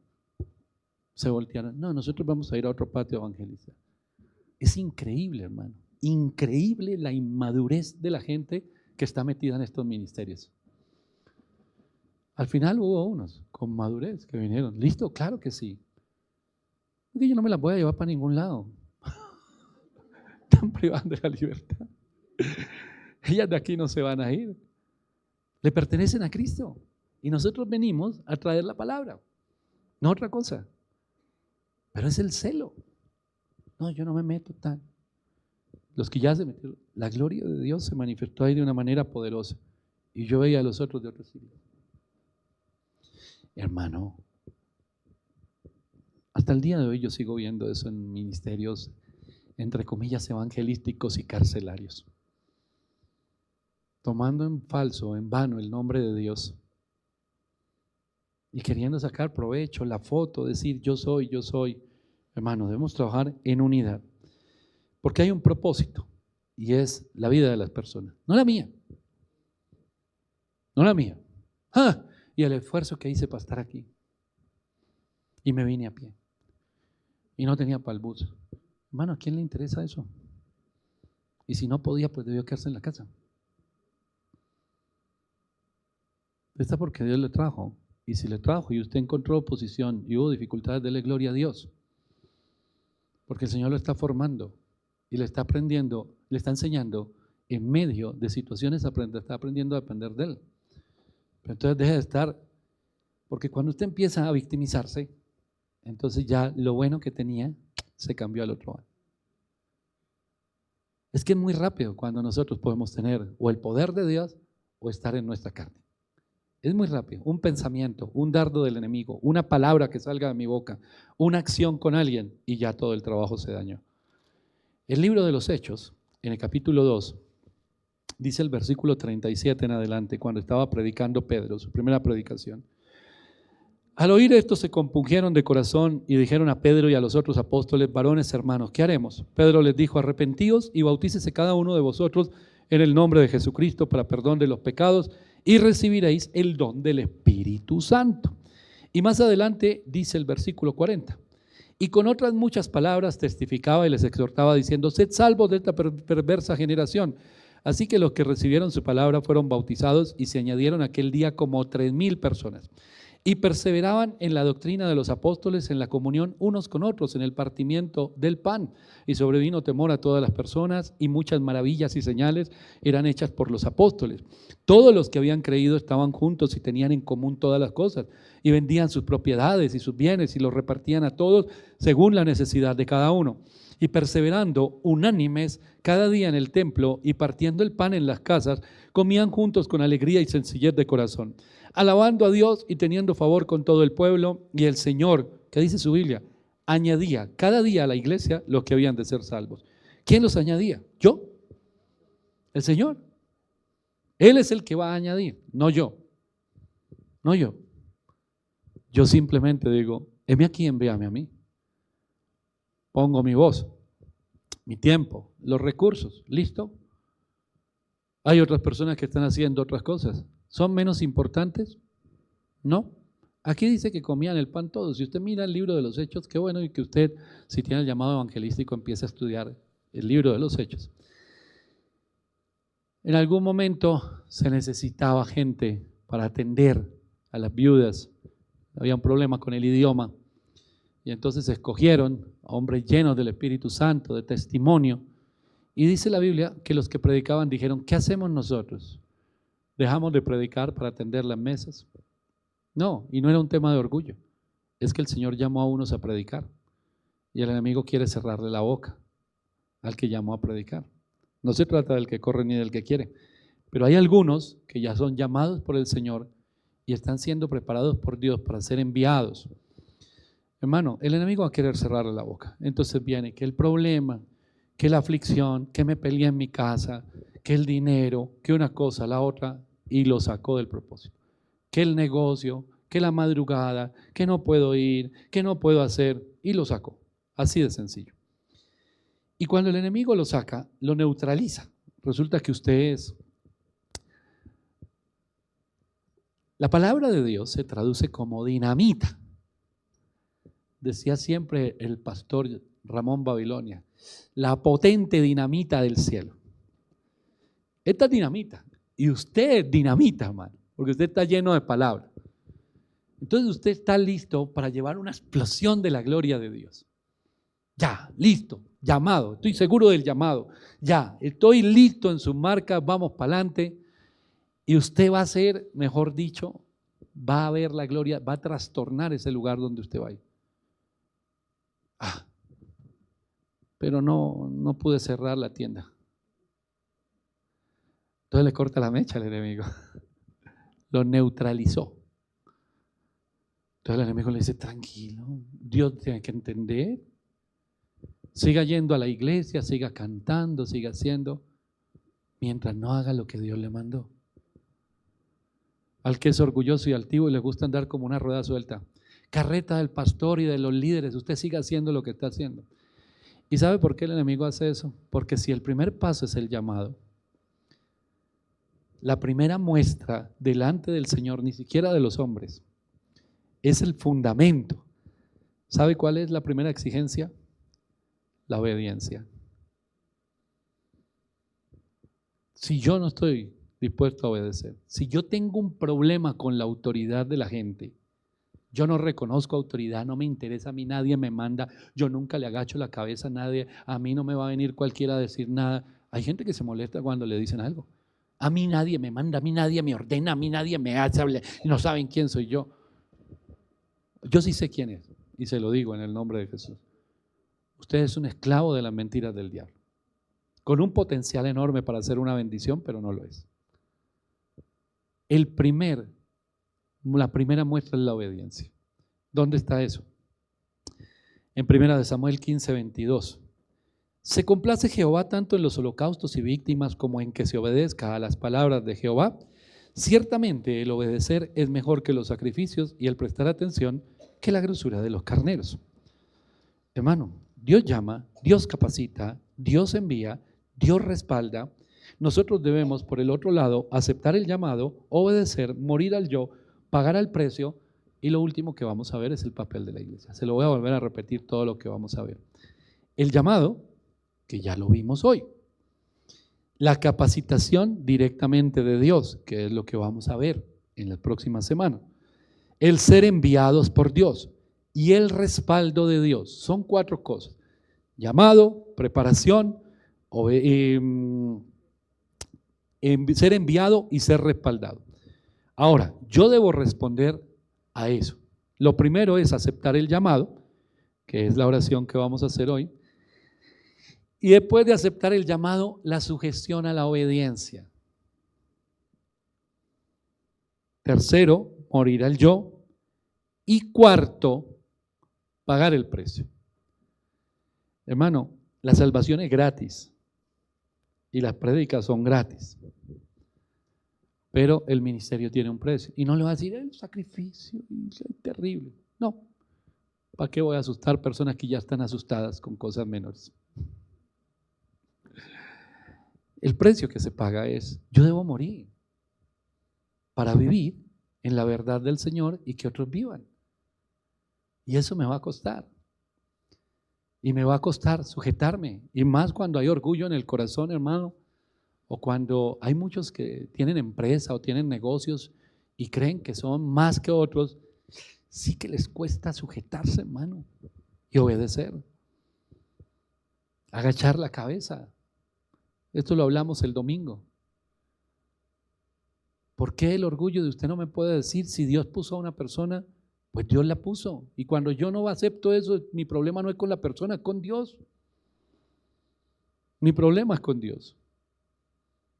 se voltearon. No, nosotros vamos a ir a otro patio a evangelizar. Es increíble, hermano. Increíble la inmadurez de la gente que está metida en estos ministerios. Al final hubo unos con madurez que vinieron. ¿Listo? Claro que sí. Porque yo no me las voy a llevar para ningún lado. Están privando de la libertad. Ellas de aquí no se van a ir. Le pertenecen a Cristo. Y nosotros venimos a traer la palabra. No otra cosa. Pero es el celo. No, yo no me meto tan. Los que ya se metieron, la gloria de Dios se manifestó ahí de una manera poderosa. Y yo veía a los otros de otros iglesias. Hermano, hasta el día de hoy yo sigo viendo eso en ministerios, entre comillas, evangelísticos y carcelarios. Tomando en falso, en vano el nombre de Dios. Y queriendo sacar provecho, la foto, decir yo soy. Hermano, debemos trabajar en unidad. Porque hay un propósito y es la vida de las personas, no la mía. No la mía. ¡Ah! Y el esfuerzo que hice para estar aquí. Y me vine a pie. Y no tenía para el bus. Hermano, ¿a quién le interesa eso? Y si no podía, pues debió quedarse en la casa. Está porque Dios le trajo. Y si le trajo y usted encontró oposición y hubo dificultades, dele gloria a Dios. Porque el Señor lo está formando y le está aprendiendo, le está enseñando en medio de situaciones, está aprendiendo a depender de Él. Pero entonces deje de estar, porque cuando usted empieza a victimizarse, entonces ya lo bueno que tenía se cambió al otro lado. Es que es muy rápido cuando nosotros podemos tener o el poder de Dios o estar en nuestra carne. Es muy rápido, un pensamiento, un dardo del enemigo, una palabra que salga de mi boca, una acción con alguien y ya todo el trabajo se dañó. El libro de los Hechos, en el capítulo 2, dice el versículo 37 en adelante, cuando estaba predicando Pedro, su primera predicación. Al oír esto se compungieron de corazón y dijeron a Pedro y a los otros apóstoles, varones hermanos, ¿qué haremos? Pedro les dijo, arrepentíos y bautícese cada uno de vosotros en el nombre de Jesucristo para perdón de los pecados y recibiréis el don del Espíritu Santo. Y más adelante dice el versículo 40. Y con otras muchas palabras testificaba y les exhortaba diciendo, sed salvos de esta perversa generación. Así que los que recibieron su palabra fueron bautizados y se añadieron aquel día como 3,000 personas. Y perseveraban en la doctrina de los apóstoles, en la comunión unos con otros, en el partimiento del pan. Y sobrevino temor a todas las personas y muchas maravillas y señales eran hechas por los apóstoles. Todos los que habían creído estaban juntos y tenían en común todas las cosas. Y vendían sus propiedades y sus bienes y los repartían a todos según la necesidad de cada uno. Y perseverando unánimes cada día en el templo y partiendo el pan en las casas, comían juntos con alegría y sencillez de corazón, alabando a Dios y teniendo favor con todo el pueblo. Y el Señor, ¿qué dice su Biblia? Añadía cada día a la iglesia los que habían de ser salvos. ¿Quién los añadía? ¿Yo? El Señor. Él es el que va a añadir, no yo. No yo. Yo simplemente digo, heme aquí, envíame a mí. Pongo mi voz, mi tiempo, los recursos, ¿listo? Hay otras personas que están haciendo otras cosas. ¿Son menos importantes? No. Aquí dice que comían el pan todos. Si usted mira el libro de los Hechos, qué bueno y que usted, si tiene el llamado evangelístico, empiece a estudiar el libro de los Hechos. En algún momento se necesitaba gente para atender a las viudas. Había un problema con el idioma. Y entonces escogieron a hombres llenos del Espíritu Santo, de testimonio. Y dice la Biblia que los que predicaban dijeron, ¿qué hacemos nosotros? ¿Dejamos de predicar para atender las mesas? No, y no era un tema de orgullo. Es que el Señor llamó a unos a predicar. Y el enemigo quiere cerrarle la boca al que llamó a predicar. No se trata del que corre ni del que quiere. Pero hay algunos que ya son llamados por el Señor y están siendo preparados por Dios para ser enviados. Hermano, el enemigo va a querer cerrarle la boca. Entonces viene que el problema, que la aflicción, que me peleé en mi casa, que el dinero, que una cosa, la otra, y lo sacó del propósito. Que el negocio, que la madrugada, que no puedo ir, que no puedo hacer, y lo sacó. Así de sencillo. Y cuando el enemigo lo saca, lo neutraliza. Resulta que usted es. La palabra de Dios se traduce como dinamita. Decía siempre el pastor Ramón Babilonia, la potente dinamita del cielo. Esta es dinamita. Y usted es dinamita, hermano, porque usted está lleno de palabras. Entonces usted está listo para llevar una explosión de la gloria de Dios. Ya, listo, llamado, estoy seguro del llamado. Ya, estoy listo en sus marcas, vamos para adelante. Y usted va a ser, mejor dicho, va a ver la gloria, va a trastornar ese lugar donde usted va a ir. Pero no pude cerrar la tienda. Entonces le corta la mecha al enemigo. Lo neutralizó. Entonces el enemigo le dice, tranquilo, Dios tiene que entender. Siga yendo a la iglesia, siga cantando, siga haciendo, mientras no haga lo que Dios le mandó. Al que es orgulloso y altivo y le gusta andar como una rueda suelta. Carreta del pastor y de los líderes, usted siga haciendo lo que está haciendo. ¿Y sabe por qué el enemigo hace eso? Porque si el primer paso es el llamado, la primera muestra delante del Señor, ni siquiera de los hombres, es el fundamento. ¿Sabe cuál es la primera exigencia? La obediencia. Si yo no estoy dispuesto a obedecer, si yo tengo un problema con la autoridad de la gente, yo no reconozco autoridad, no me interesa, a mí nadie me manda, yo nunca le agacho la cabeza a nadie, a mí no me va a venir cualquiera a decir nada. Hay gente que se molesta cuando le dicen algo. A mí nadie me manda, a mí nadie me ordena, a mí nadie me hace, no saben quién soy yo. Yo sí sé quién es y se lo digo en el nombre de Jesús. Usted es un esclavo de las mentiras del diablo, con un potencial enorme para hacer una bendición, pero no lo es. La primera muestra es la obediencia. ¿Dónde está eso? En 1 Samuel 15:22. Se complace Jehová tanto en los holocaustos y víctimas como en que se obedezca a las palabras de Jehová. Ciertamente el obedecer es mejor que los sacrificios y el prestar atención que la grosura de los carneros. Hermano, Dios llama, Dios capacita, Dios envía, Dios respalda. Nosotros debemos, por el otro lado, aceptar el llamado, obedecer, morir al yo, pagar el precio, y lo último que vamos a ver es el papel de la iglesia. Se lo voy a volver a repetir todo lo que vamos a ver. El llamado, que ya lo vimos hoy. La capacitación directamente de Dios, que es lo que vamos a ver en la próxima semana. El ser enviados por Dios y el respaldo de Dios. Son 4 cosas. Llamado, preparación, ser enviado y ser respaldado. Ahora, yo debo responder a eso. Lo primero es aceptar el llamado, que es la oración que vamos a hacer hoy. Y después de aceptar el llamado, la sujeción a la obediencia. Tercero, morir al yo. Y cuarto, pagar el precio. Hermano, la salvación es gratis y las prédicas son gratis. Pero el ministerio tiene un precio. Y no le va a decir, el sacrificio es terrible. No. ¿Para qué voy a asustar personas que ya están asustadas con cosas menores? El precio que se paga es, yo debo morir para vivir en la verdad del Señor y que otros vivan. Y eso me va a costar. Y me va a costar sujetarme. Y más cuando hay orgullo en el corazón, hermano, o cuando hay muchos que tienen empresa o tienen negocios y creen que son más que otros, sí que les cuesta sujetarse, hermano, y obedecer. Agachar la cabeza. Esto lo hablamos el domingo. ¿Por qué el orgullo de usted no me puede decir si Dios puso a una persona? Pues Dios la puso. Y cuando yo no acepto eso, mi problema no es con la persona, es con Dios. Mi problema es con Dios.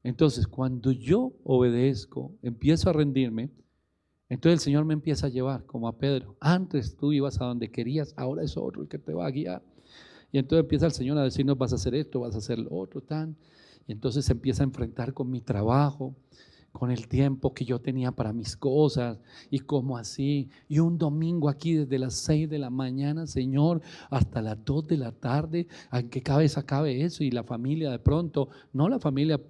Entonces, cuando yo obedezco, empiezo a rendirme, entonces el Señor me empieza a llevar, como a Pedro. Antes tú ibas a donde querías, ahora es otro el que te va a guiar. Y entonces empieza el Señor a decirnos, vas a hacer esto, vas a hacer lo otro, tan. Y entonces se empieza a enfrentar con mi trabajo, con el tiempo que yo tenía para mis cosas, y como así. Y un domingo aquí desde las 6 de la mañana, Señor, hasta las 2 de la tarde, ¿en qué cabeza cabe eso? Y la familia de pronto, no la familia,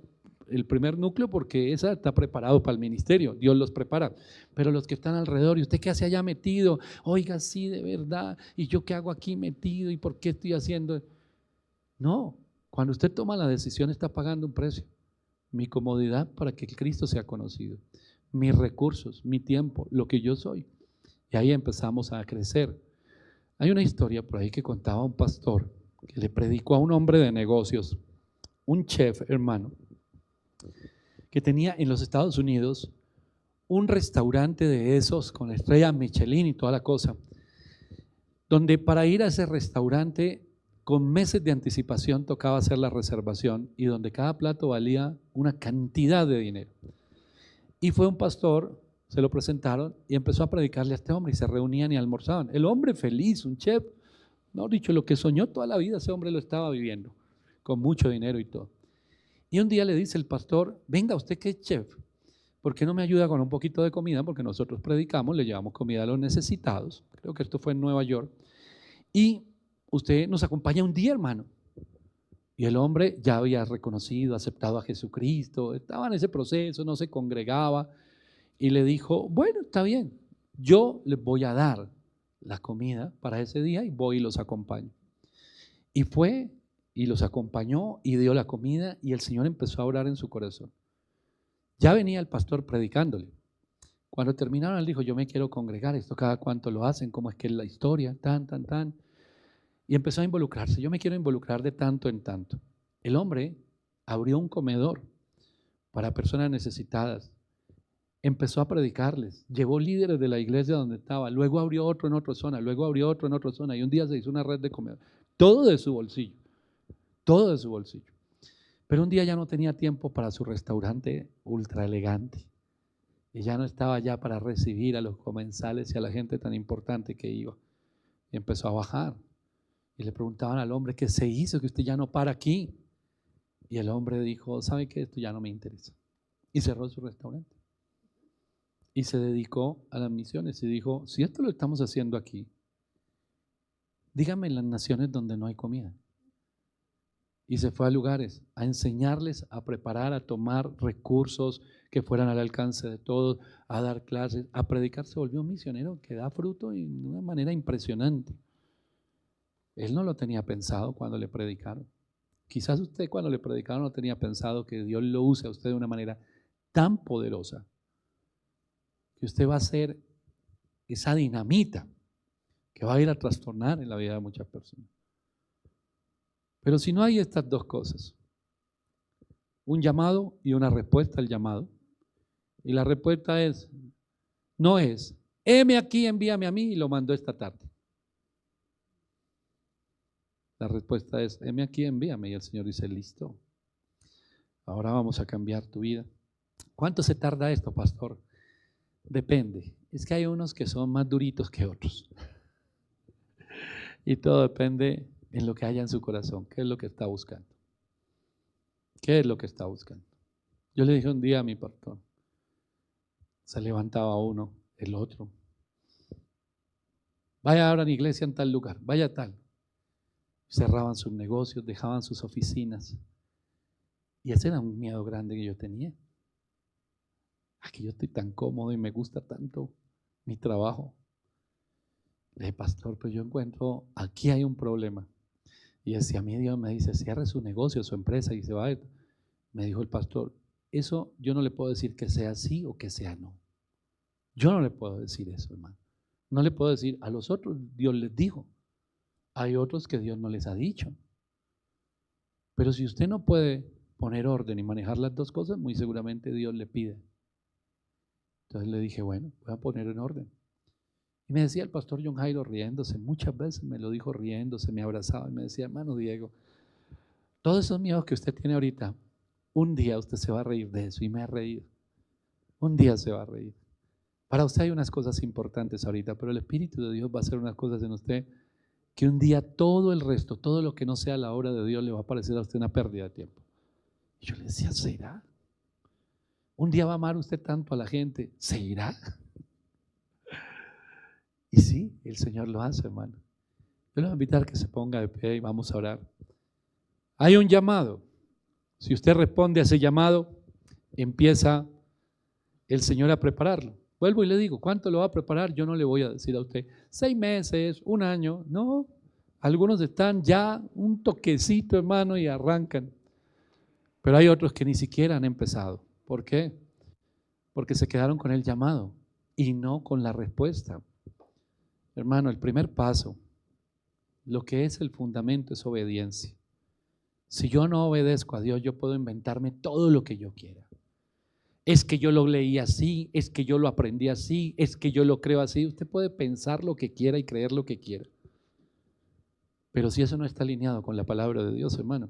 el primer núcleo, porque esa está preparado para el ministerio, Dios los prepara, pero los que están alrededor, ¿y usted qué hace allá metido? Oiga, sí, de verdad, ¿y yo qué hago aquí metido? ¿Y por qué estoy haciendo? No, cuando usted toma la decisión está pagando un precio. Mi comodidad para que Cristo sea conocido, mis recursos, mi tiempo, lo que yo soy. Y ahí empezamos a crecer. Hay una historia por ahí que contaba un pastor que le predicó a un hombre de negocios, un chef, hermano, que tenía en los Estados Unidos un restaurante de esos con estrella Michelin y toda la cosa, donde para ir a ese restaurante con meses de anticipación tocaba hacer la reservación y donde cada plato valía una cantidad de dinero. Y fue un pastor, se lo presentaron y empezó a predicarle a este hombre y se reunían y almorzaban. El hombre feliz, un chef, no dicho, lo que soñó toda la vida, ese hombre lo estaba viviendo, con mucho dinero y todo. Y un día le dice el pastor, venga usted que es chef, ¿por qué no me ayuda con un poquito de comida? Porque nosotros predicamos, le llevamos comida a los necesitados. Creo que esto fue en Nueva York. Y usted nos acompaña un día, hermano. Y el hombre ya había reconocido, aceptado a Jesucristo, estaba en ese proceso, no se congregaba. Y le dijo, bueno, está bien, yo les voy a dar la comida para ese día y voy y los acompaño. Y fue y los acompañó y dio la comida y el Señor empezó a orar en su corazón. Ya venía el pastor predicándole. Cuando terminaron, él dijo, yo me quiero congregar, esto cada cuánto lo hacen, cómo es que es la historia, tan. Y empezó a involucrarse, yo me quiero involucrar de tanto en tanto. El hombre abrió un comedor para personas necesitadas, empezó a predicarles, llevó líderes de la iglesia donde estaba, luego abrió otro en otra zona, luego abrió otro en otra zona y un día se hizo una red de comedor, todo de su bolsillo, todo de su bolsillo. Pero un día ya no tenía tiempo para su restaurante ultra elegante y ya no estaba ya para recibir a los comensales y a la gente tan importante que iba. Y empezó a bajar y le preguntaban al hombre, ¿qué se hizo que usted ya no para aquí? Y el hombre dijo, ¿sabe qué? Esto ya no me interesa. Y cerró su restaurante. Y se dedicó a las misiones y dijo, si esto lo estamos haciendo aquí, dígame en las naciones donde no hay comida. Y se fue a lugares a enseñarles, a preparar, a tomar recursos que fueran al alcance de todos, a dar clases, a predicar. Se volvió un misionero que da fruto de una manera impresionante. Él no lo tenía pensado cuando le predicaron. Quizás usted cuando le predicaron no tenía pensado que Dios lo use a usted de una manera tan poderosa que usted va a ser esa dinamita que va a ir a trastornar en la vida de muchas personas. Pero si no hay estas dos cosas, un llamado y una respuesta al llamado, y la respuesta es, no es, heme aquí, envíame a mí y lo mandó esta tarde. La respuesta es, heme aquí, envíame, y el Señor dice, listo, ahora vamos a cambiar tu vida. ¿Cuánto se tarda esto, pastor? Depende, es que hay unos que son más duritos que otros. Y todo depende en lo que haya en su corazón, qué es lo que está buscando. ¿Qué es lo que está buscando? Yo le dije un día a mi pastor, se levantaba uno, el otro. Vaya ahora a la iglesia en tal lugar, vaya a tal. Cerraban sus negocios, dejaban sus oficinas Y ese era un miedo grande que yo tenía. Aquí yo estoy tan cómodo y me gusta tanto mi trabajo. Le dije, pastor, pues yo encuentro, aquí hay un problema. Y si a mí Dios me dice, cierre su negocio, su empresa y se va a ir, me dijo el pastor, eso yo no le puedo decir que sea sí o que sea no. Yo no le puedo decir eso, hermano. No le puedo decir, a los otros Dios les dijo. Hay otros que Dios no les ha dicho. Pero si usted no puede poner orden y manejar las dos cosas, muy seguramente Dios le pide. Entonces le dije, bueno, voy a poner en orden. Y me decía el pastor John Jairo riéndose, muchas veces me lo dijo riéndose, me abrazaba y me decía, hermano Diego, todos esos miedos que usted tiene ahorita, un día usted se va a reír de eso. Y me ha reído. Un día se va a reír. Para usted hay unas cosas importantes ahorita, pero el Espíritu de Dios va a hacer unas cosas en usted que un día todo el resto, todo lo que no sea la obra de Dios le va a parecer a usted una pérdida de tiempo. Y yo le decía, ¿se irá? Un día va a amar usted tanto a la gente, ¿se irá? Y sí, el Señor lo hace, hermano. Yo le voy a invitar a que se ponga de pie y vamos a orar. Hay un llamado. Si usted responde a ese llamado, empieza el Señor a prepararlo. Vuelvo y le digo, ¿cuánto lo va a preparar? Yo no le voy a decir a usted 6 meses, 1 año, no. Algunos están ya un toquecito, hermano, y arrancan. Pero hay otros que ni siquiera han empezado. ¿Por qué? Porque se quedaron con el llamado y no con la respuesta. Hermano, el primer paso, lo que es el fundamento es obediencia. Si yo no obedezco a Dios, yo puedo inventarme todo lo que yo quiera. Es que yo lo leí así, es que yo lo aprendí así, es que yo lo creo así. Usted puede pensar lo que quiera y creer lo que quiera. Pero si eso no está alineado con la palabra de Dios, hermano,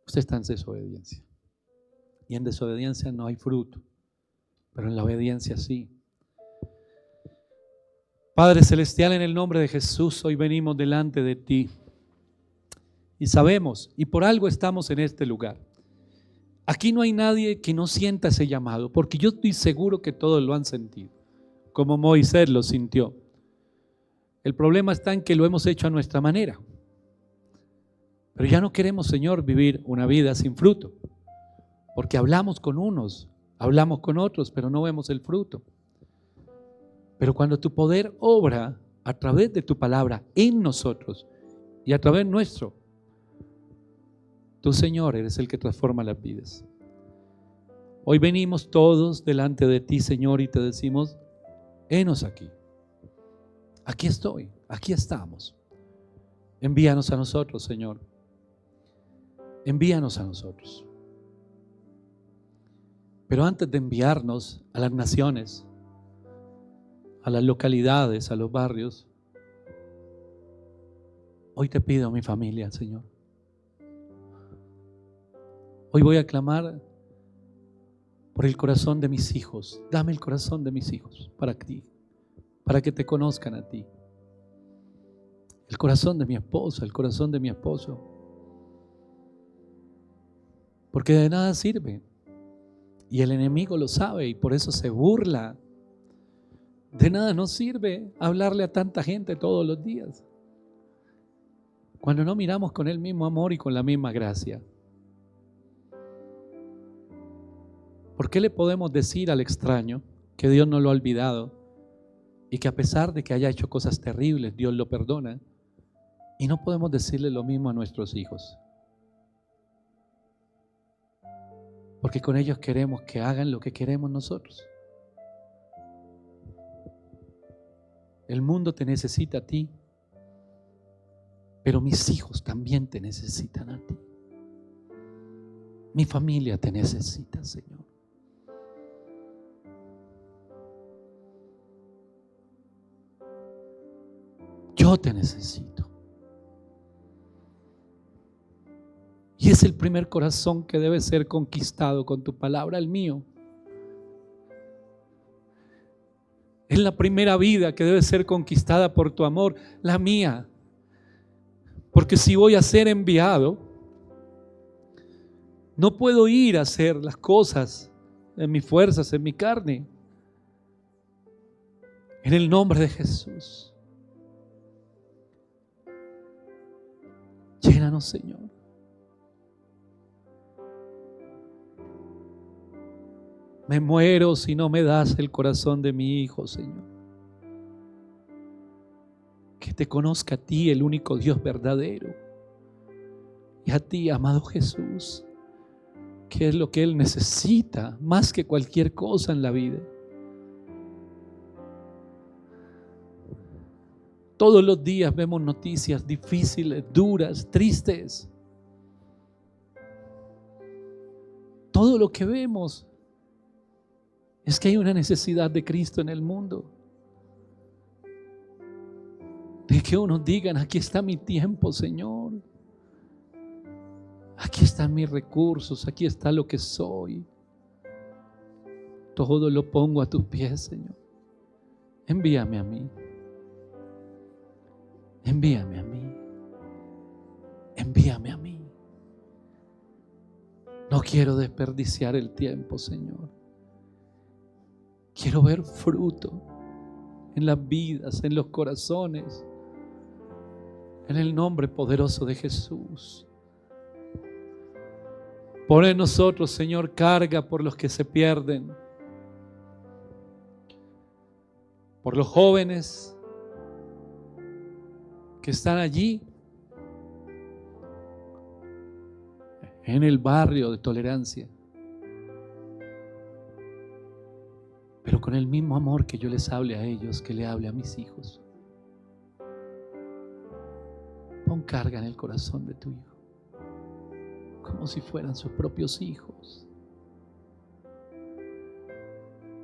usted está en desobediencia. Y en desobediencia no hay fruto, pero en la obediencia sí. Padre Celestial, en el nombre de Jesús, hoy venimos delante de ti. Y sabemos, y por algo estamos en este lugar. Aquí no hay nadie que no sienta ese llamado, porque yo estoy seguro que todos lo han sentido, como Moisés lo sintió. El problema está en que lo hemos hecho a nuestra manera. Pero ya no queremos, Señor, vivir una vida sin fruto, porque hablamos con unos, hablamos con otros, pero no vemos el fruto. Pero cuando tu poder obra a través de tu palabra en nosotros y a través nuestro, tú, Señor, eres el que transforma las vidas. Hoy venimos todos delante de ti, Señor, y te decimos, henos aquí. Aquí estoy, aquí estamos. Envíanos a nosotros, Señor. Envíanos a nosotros. Pero antes de enviarnos a las naciones, a las localidades, a los barrios, hoy te pido a mi familia, Señor. Hoy voy a clamar por el corazón de mis hijos. Dame el corazón de mis hijos para ti, para que te conozcan a ti. El corazón de mi esposa, el corazón de mi esposo. Porque de nada sirve. Y el enemigo lo sabe y por eso se burla. De nada nos sirve hablarle a tanta gente todos los días, cuando no miramos con el mismo amor y con la misma gracia. ¿Por qué le podemos decir al extraño que Dios no lo ha olvidado y que a pesar de que haya hecho cosas terribles, Dios lo perdona? Y no podemos decirle lo mismo a nuestros hijos. Porque con ellos queremos que hagan lo que queremos nosotros. El mundo te necesita a ti, pero mis hijos también te necesitan a ti. Mi familia te necesita, Señor. Yo te necesito. Y es el primer corazón que debe ser conquistado con tu palabra, el mío. Es la primera vida que debe ser conquistada por tu amor, la mía. Porque si voy a ser enviado, no puedo ir a hacer las cosas en mis fuerzas, en mi carne. En el nombre de Jesús. Llénanos, Señor. Me muero si no me das el corazón de mi hijo, Señor. Que te conozca a ti, el único Dios verdadero. Y a ti, amado Jesús, que es lo que Él necesita más que cualquier cosa en la vida. Todos los días vemos noticias difíciles, duras, tristes. Todo lo que vemos es que hay una necesidad de Cristo en el mundo. De que unos digan, aquí está mi tiempo, Señor. Aquí están mis recursos, aquí está lo que soy. Todo lo pongo a tus pies, Señor. Envíame a mí. Envíame a mí. Envíame a mí. No quiero desperdiciar el tiempo, Señor. Quiero ver fruto en las vidas, en los corazones. En el nombre poderoso de Jesús. Pon en nosotros, Señor, carga por los que se pierden. Por los jóvenes que están allí en el barrio de Tolerancia, pero con el mismo amor que yo les hable a ellos, que le hable a mis hijos. Pon carga en el corazón de tu hijo, como si fueran sus propios hijos,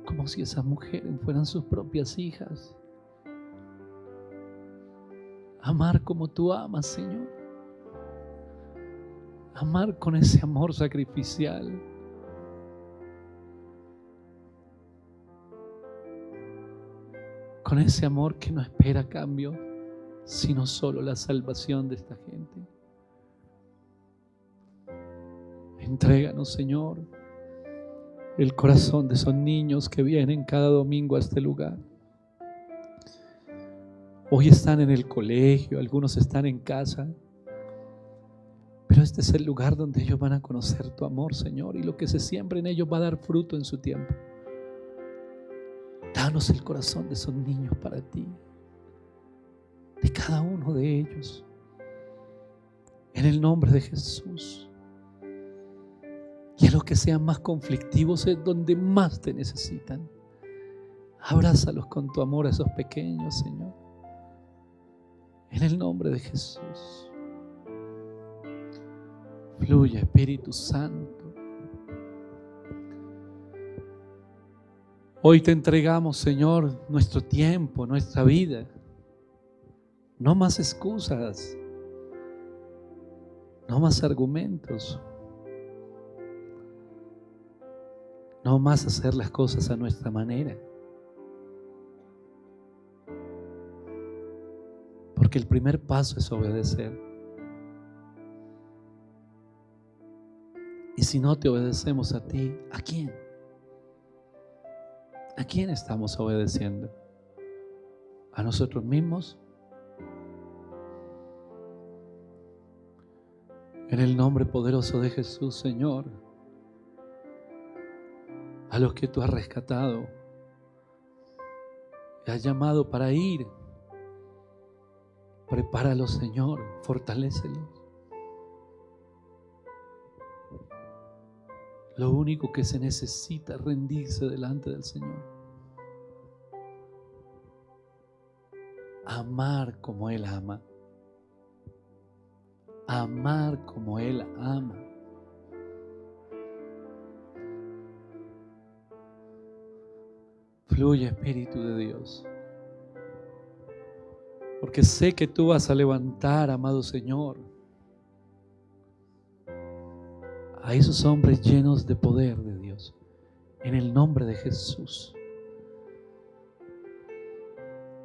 como si esas mujeres fueran sus propias hijas. Amar como tú amas, Señor. Amar con ese amor sacrificial. Con ese amor que no espera cambio, sino solo la salvación de esta gente. Entréganos, Señor, el corazón de esos niños que vienen cada domingo a este lugar. Hoy están en el colegio, algunos están en casa, pero este es el lugar donde ellos van a conocer tu amor, Señor, y lo que se siembra en ellos va a dar fruto en su tiempo. Danos el corazón de esos niños para ti, de cada uno de ellos, en el nombre de Jesús. Y a los que sean más conflictivos es donde más te necesitan. Abrázalos con tu amor a esos pequeños, Señor, en el nombre de Jesús. Fluye, Espíritu Santo. Hoy te entregamos, Señor, nuestro tiempo, nuestra vida. No más excusas, no más argumentos, no más hacer las cosas a nuestra manera. Porque el primer paso es obedecer. Y si no te obedecemos a ti, ¿a quién? ¿A quién estamos obedeciendo? ¿A nosotros mismos? En el nombre poderoso de Jesús, Señor, a los que tú has rescatado y has llamado para ir, prepáralos, Señor, fortalécelos. Lo único que se necesita es rendirse delante del Señor. Amar como Él ama. Amar como Él ama. Fluye, Espíritu de Dios. Porque sé que tú vas a levantar, amado Señor, a esos hombres llenos de poder de Dios, en el nombre de Jesús,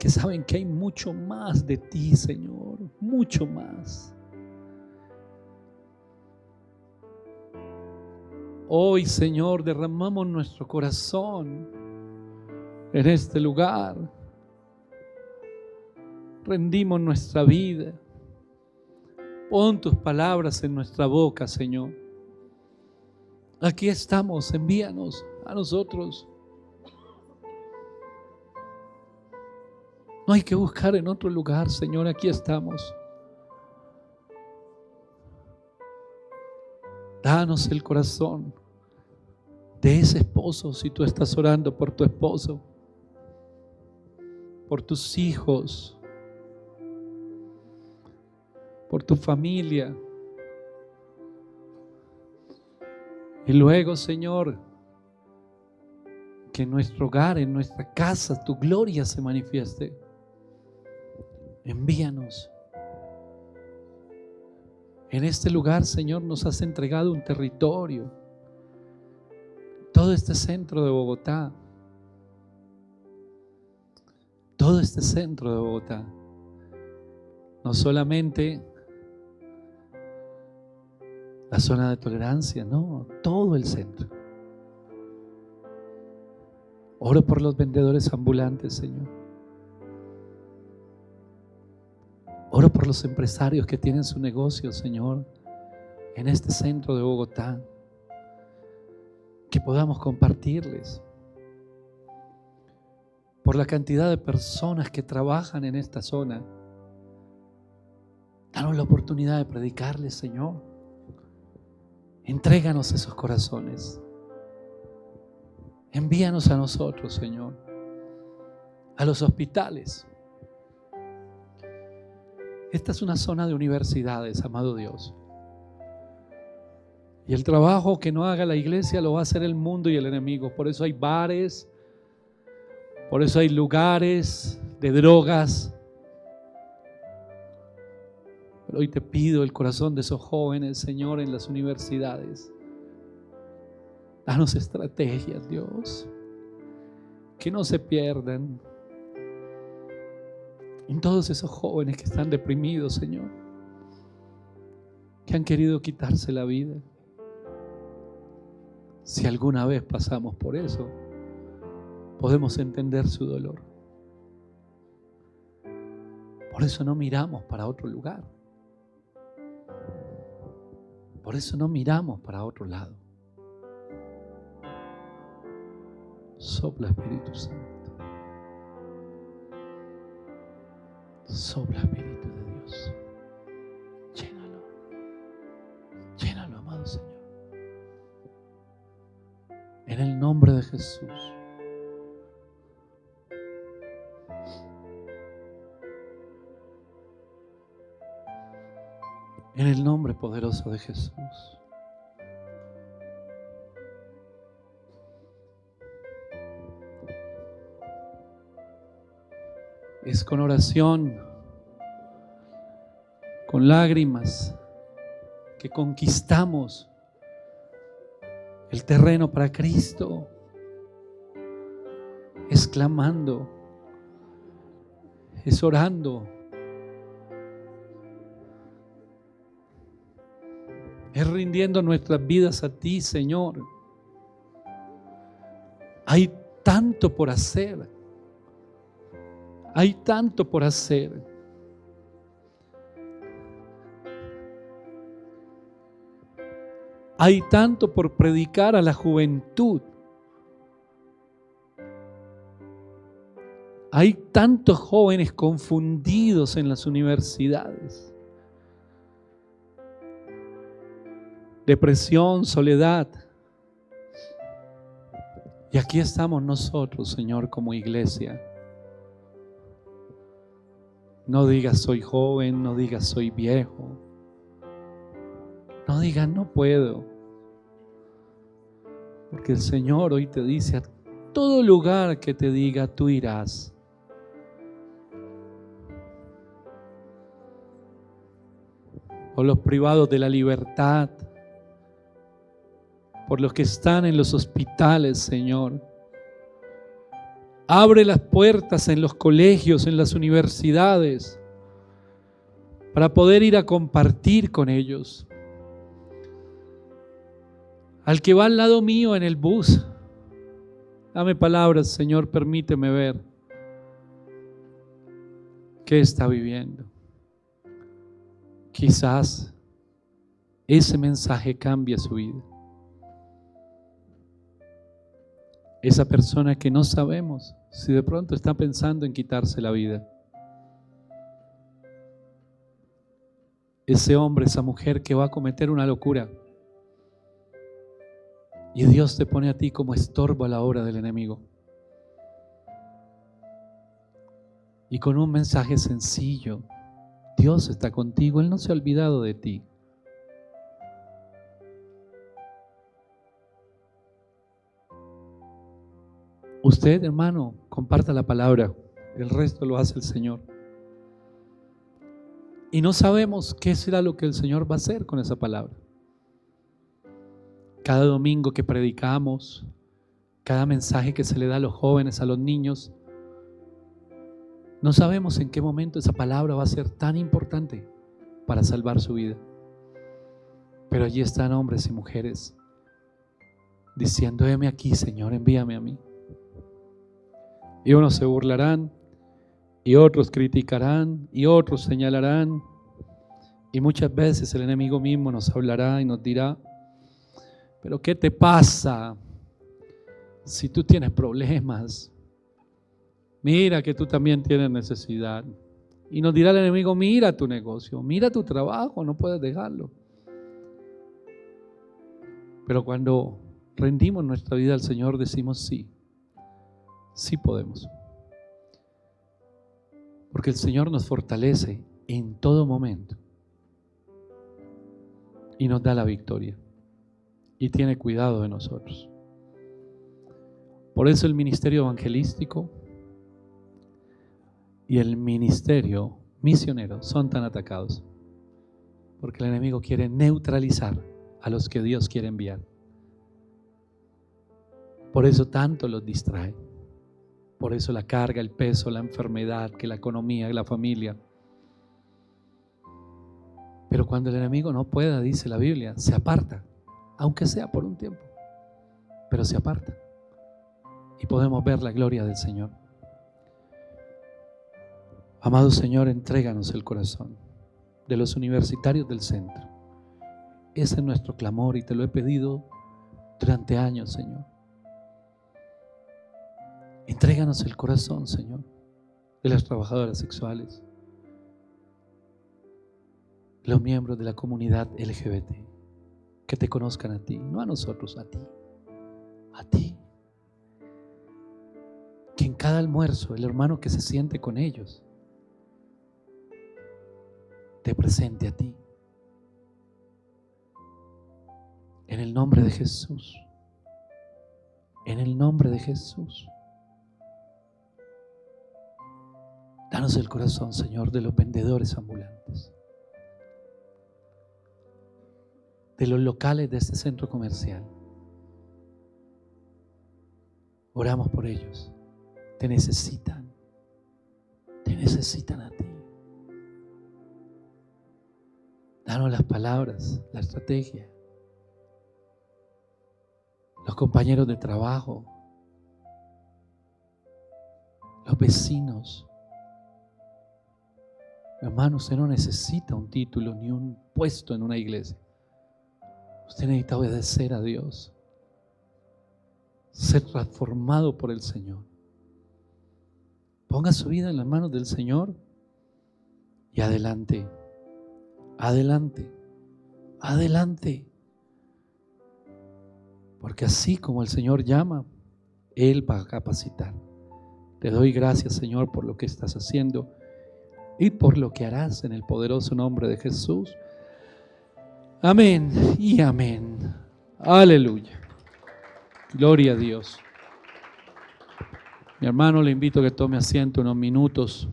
que saben que hay mucho más de ti, Señor, mucho más. Hoy, Señor, derramamos nuestro corazón en este lugar, rendimos nuestra vida. Pon tus palabras en nuestra boca, Señor. Aquí estamos, envíanos a nosotros. No hay que buscar en otro lugar, Señor, aquí estamos. Danos el corazón de ese esposo, si tú estás orando por tu esposo, por tus hijos, por tu familia. Y luego, Señor, que en nuestro hogar, en nuestra casa, tu gloria se manifieste. Envíanos. En este lugar, Señor, nos has entregado un territorio. Todo este centro de Bogotá. Todo este centro de Bogotá. No solamente la zona de tolerancia, no, todo el centro. Oro por los vendedores ambulantes, Señor. Oro por los empresarios que tienen su negocio, Señor, en este centro de Bogotá. Que podamos compartirles. Por la cantidad de personas que trabajan en esta zona. Danos la oportunidad de predicarles, Señor. Entréganos esos corazones. Envíanos a nosotros, Señor, a los hospitales. Esta es una zona de universidades, amado Dios. Y el trabajo que no haga la iglesia lo va a hacer el mundo y el enemigo. Por eso hay bares, por eso hay lugares de drogas. Pero hoy te pido el corazón de esos jóvenes, Señor, en las universidades. Danos estrategias, Dios, que no se pierdan. En todos esos jóvenes que están deprimidos, Señor, que han querido quitarse la vida. Si alguna vez pasamos por eso, podemos entender su dolor. Por eso no miramos para otro lugar. Por eso no miramos para otro lado. Sopla, Espíritu Santo. Sopla, Espíritu de Dios. Llénalo. Llénalo, amado Señor. En el nombre de Jesús. En el nombre poderoso de Jesús. Es con oración, con lágrimas, que conquistamos el terreno para Cristo. Es clamando, es orando, es rindiendo nuestras vidas a ti, Señor. Hay tanto por hacer. Hay tanto por hacer. Hay tanto por predicar a la juventud. Hay tantos jóvenes confundidos en las universidades. Depresión, soledad. Y aquí estamos nosotros, Señor, como iglesia. No digas soy joven, no digas soy viejo. No digas no puedo. Porque el Señor hoy te dice a todo lugar que te diga tú irás. Por los privados de la libertad. Por los que están en los hospitales, Señor. Abre las puertas en los colegios, en las universidades, para poder ir a compartir con ellos. Al que va al lado mío en el bus, dame palabras, Señor, permíteme ver qué está viviendo. Quizás ese mensaje cambie su vida. Esa persona que no sabemos si de pronto está pensando en quitarse la vida. Ese hombre, esa mujer que va a cometer una locura. Y Dios te pone a ti como estorbo a la obra del enemigo. Y con un mensaje sencillo, Dios está contigo, Él no se ha olvidado de ti. Usted, hermano, comparta la palabra, el resto lo hace el Señor. Y no sabemos qué será lo que el Señor va a hacer con esa palabra. Cada domingo que predicamos, cada mensaje que se le da a los jóvenes, a los niños, no sabemos en qué momento esa palabra va a ser tan importante para salvar su vida. Pero allí están hombres y mujeres diciendo: heme aquí, Señor, envíame a mí. Y unos se burlarán, y otros criticarán, y otros señalarán. Y muchas veces el enemigo mismo nos hablará y nos dirá: ¿pero qué te pasa si tú tienes problemas? Mira que tú también tienes necesidad. Y nos dirá el enemigo: mira tu negocio, mira tu trabajo, no puedes dejarlo. Pero cuando rendimos nuestra vida al Señor, decimos sí, sí podemos. Porque el Señor nos fortalece en todo momento y nos da la victoria y tiene cuidado de nosotros. Por eso el ministerio evangelístico y el ministerio misionero son tan atacados, porque el enemigo quiere neutralizar a los que Dios quiere enviar. Por eso tanto los distrae. Por eso la carga, el peso, la enfermedad, que la economía, la familia. Pero cuando el enemigo no pueda, dice la Biblia, se aparta, aunque sea por un tiempo, pero se aparta. Y podemos ver la gloria del Señor. Amado Señor, entréganos el corazón de los universitarios del centro. Ese es nuestro clamor y te lo he pedido durante años, Señor. Entréganos el corazón, Señor, de las trabajadoras sexuales, los miembros de la comunidad LGBT, que te conozcan a ti, no a nosotros, a ti. A ti. Que en cada almuerzo el hermano que se siente con ellos te presente a ti. En el nombre de Jesús. En el nombre de Jesús. Danos el corazón, Señor, de los vendedores ambulantes, de los locales de este centro comercial. Oramos por ellos. Te necesitan a ti. Danos las palabras, la estrategia. Los compañeros de trabajo, los vecinos. Hermano, usted no necesita un título ni un puesto en una iglesia. Usted necesita obedecer a Dios, ser transformado por el Señor. Ponga su vida en las manos del Señor y adelante, adelante, adelante. Porque así como el Señor llama, Él va a capacitar. Te doy gracias, Señor, por lo que estás haciendo y por lo que harás en el poderoso nombre de Jesús. Amén y amén. Aleluya. Gloria a Dios. Mi hermano, le invito a que tome asiento unos minutos.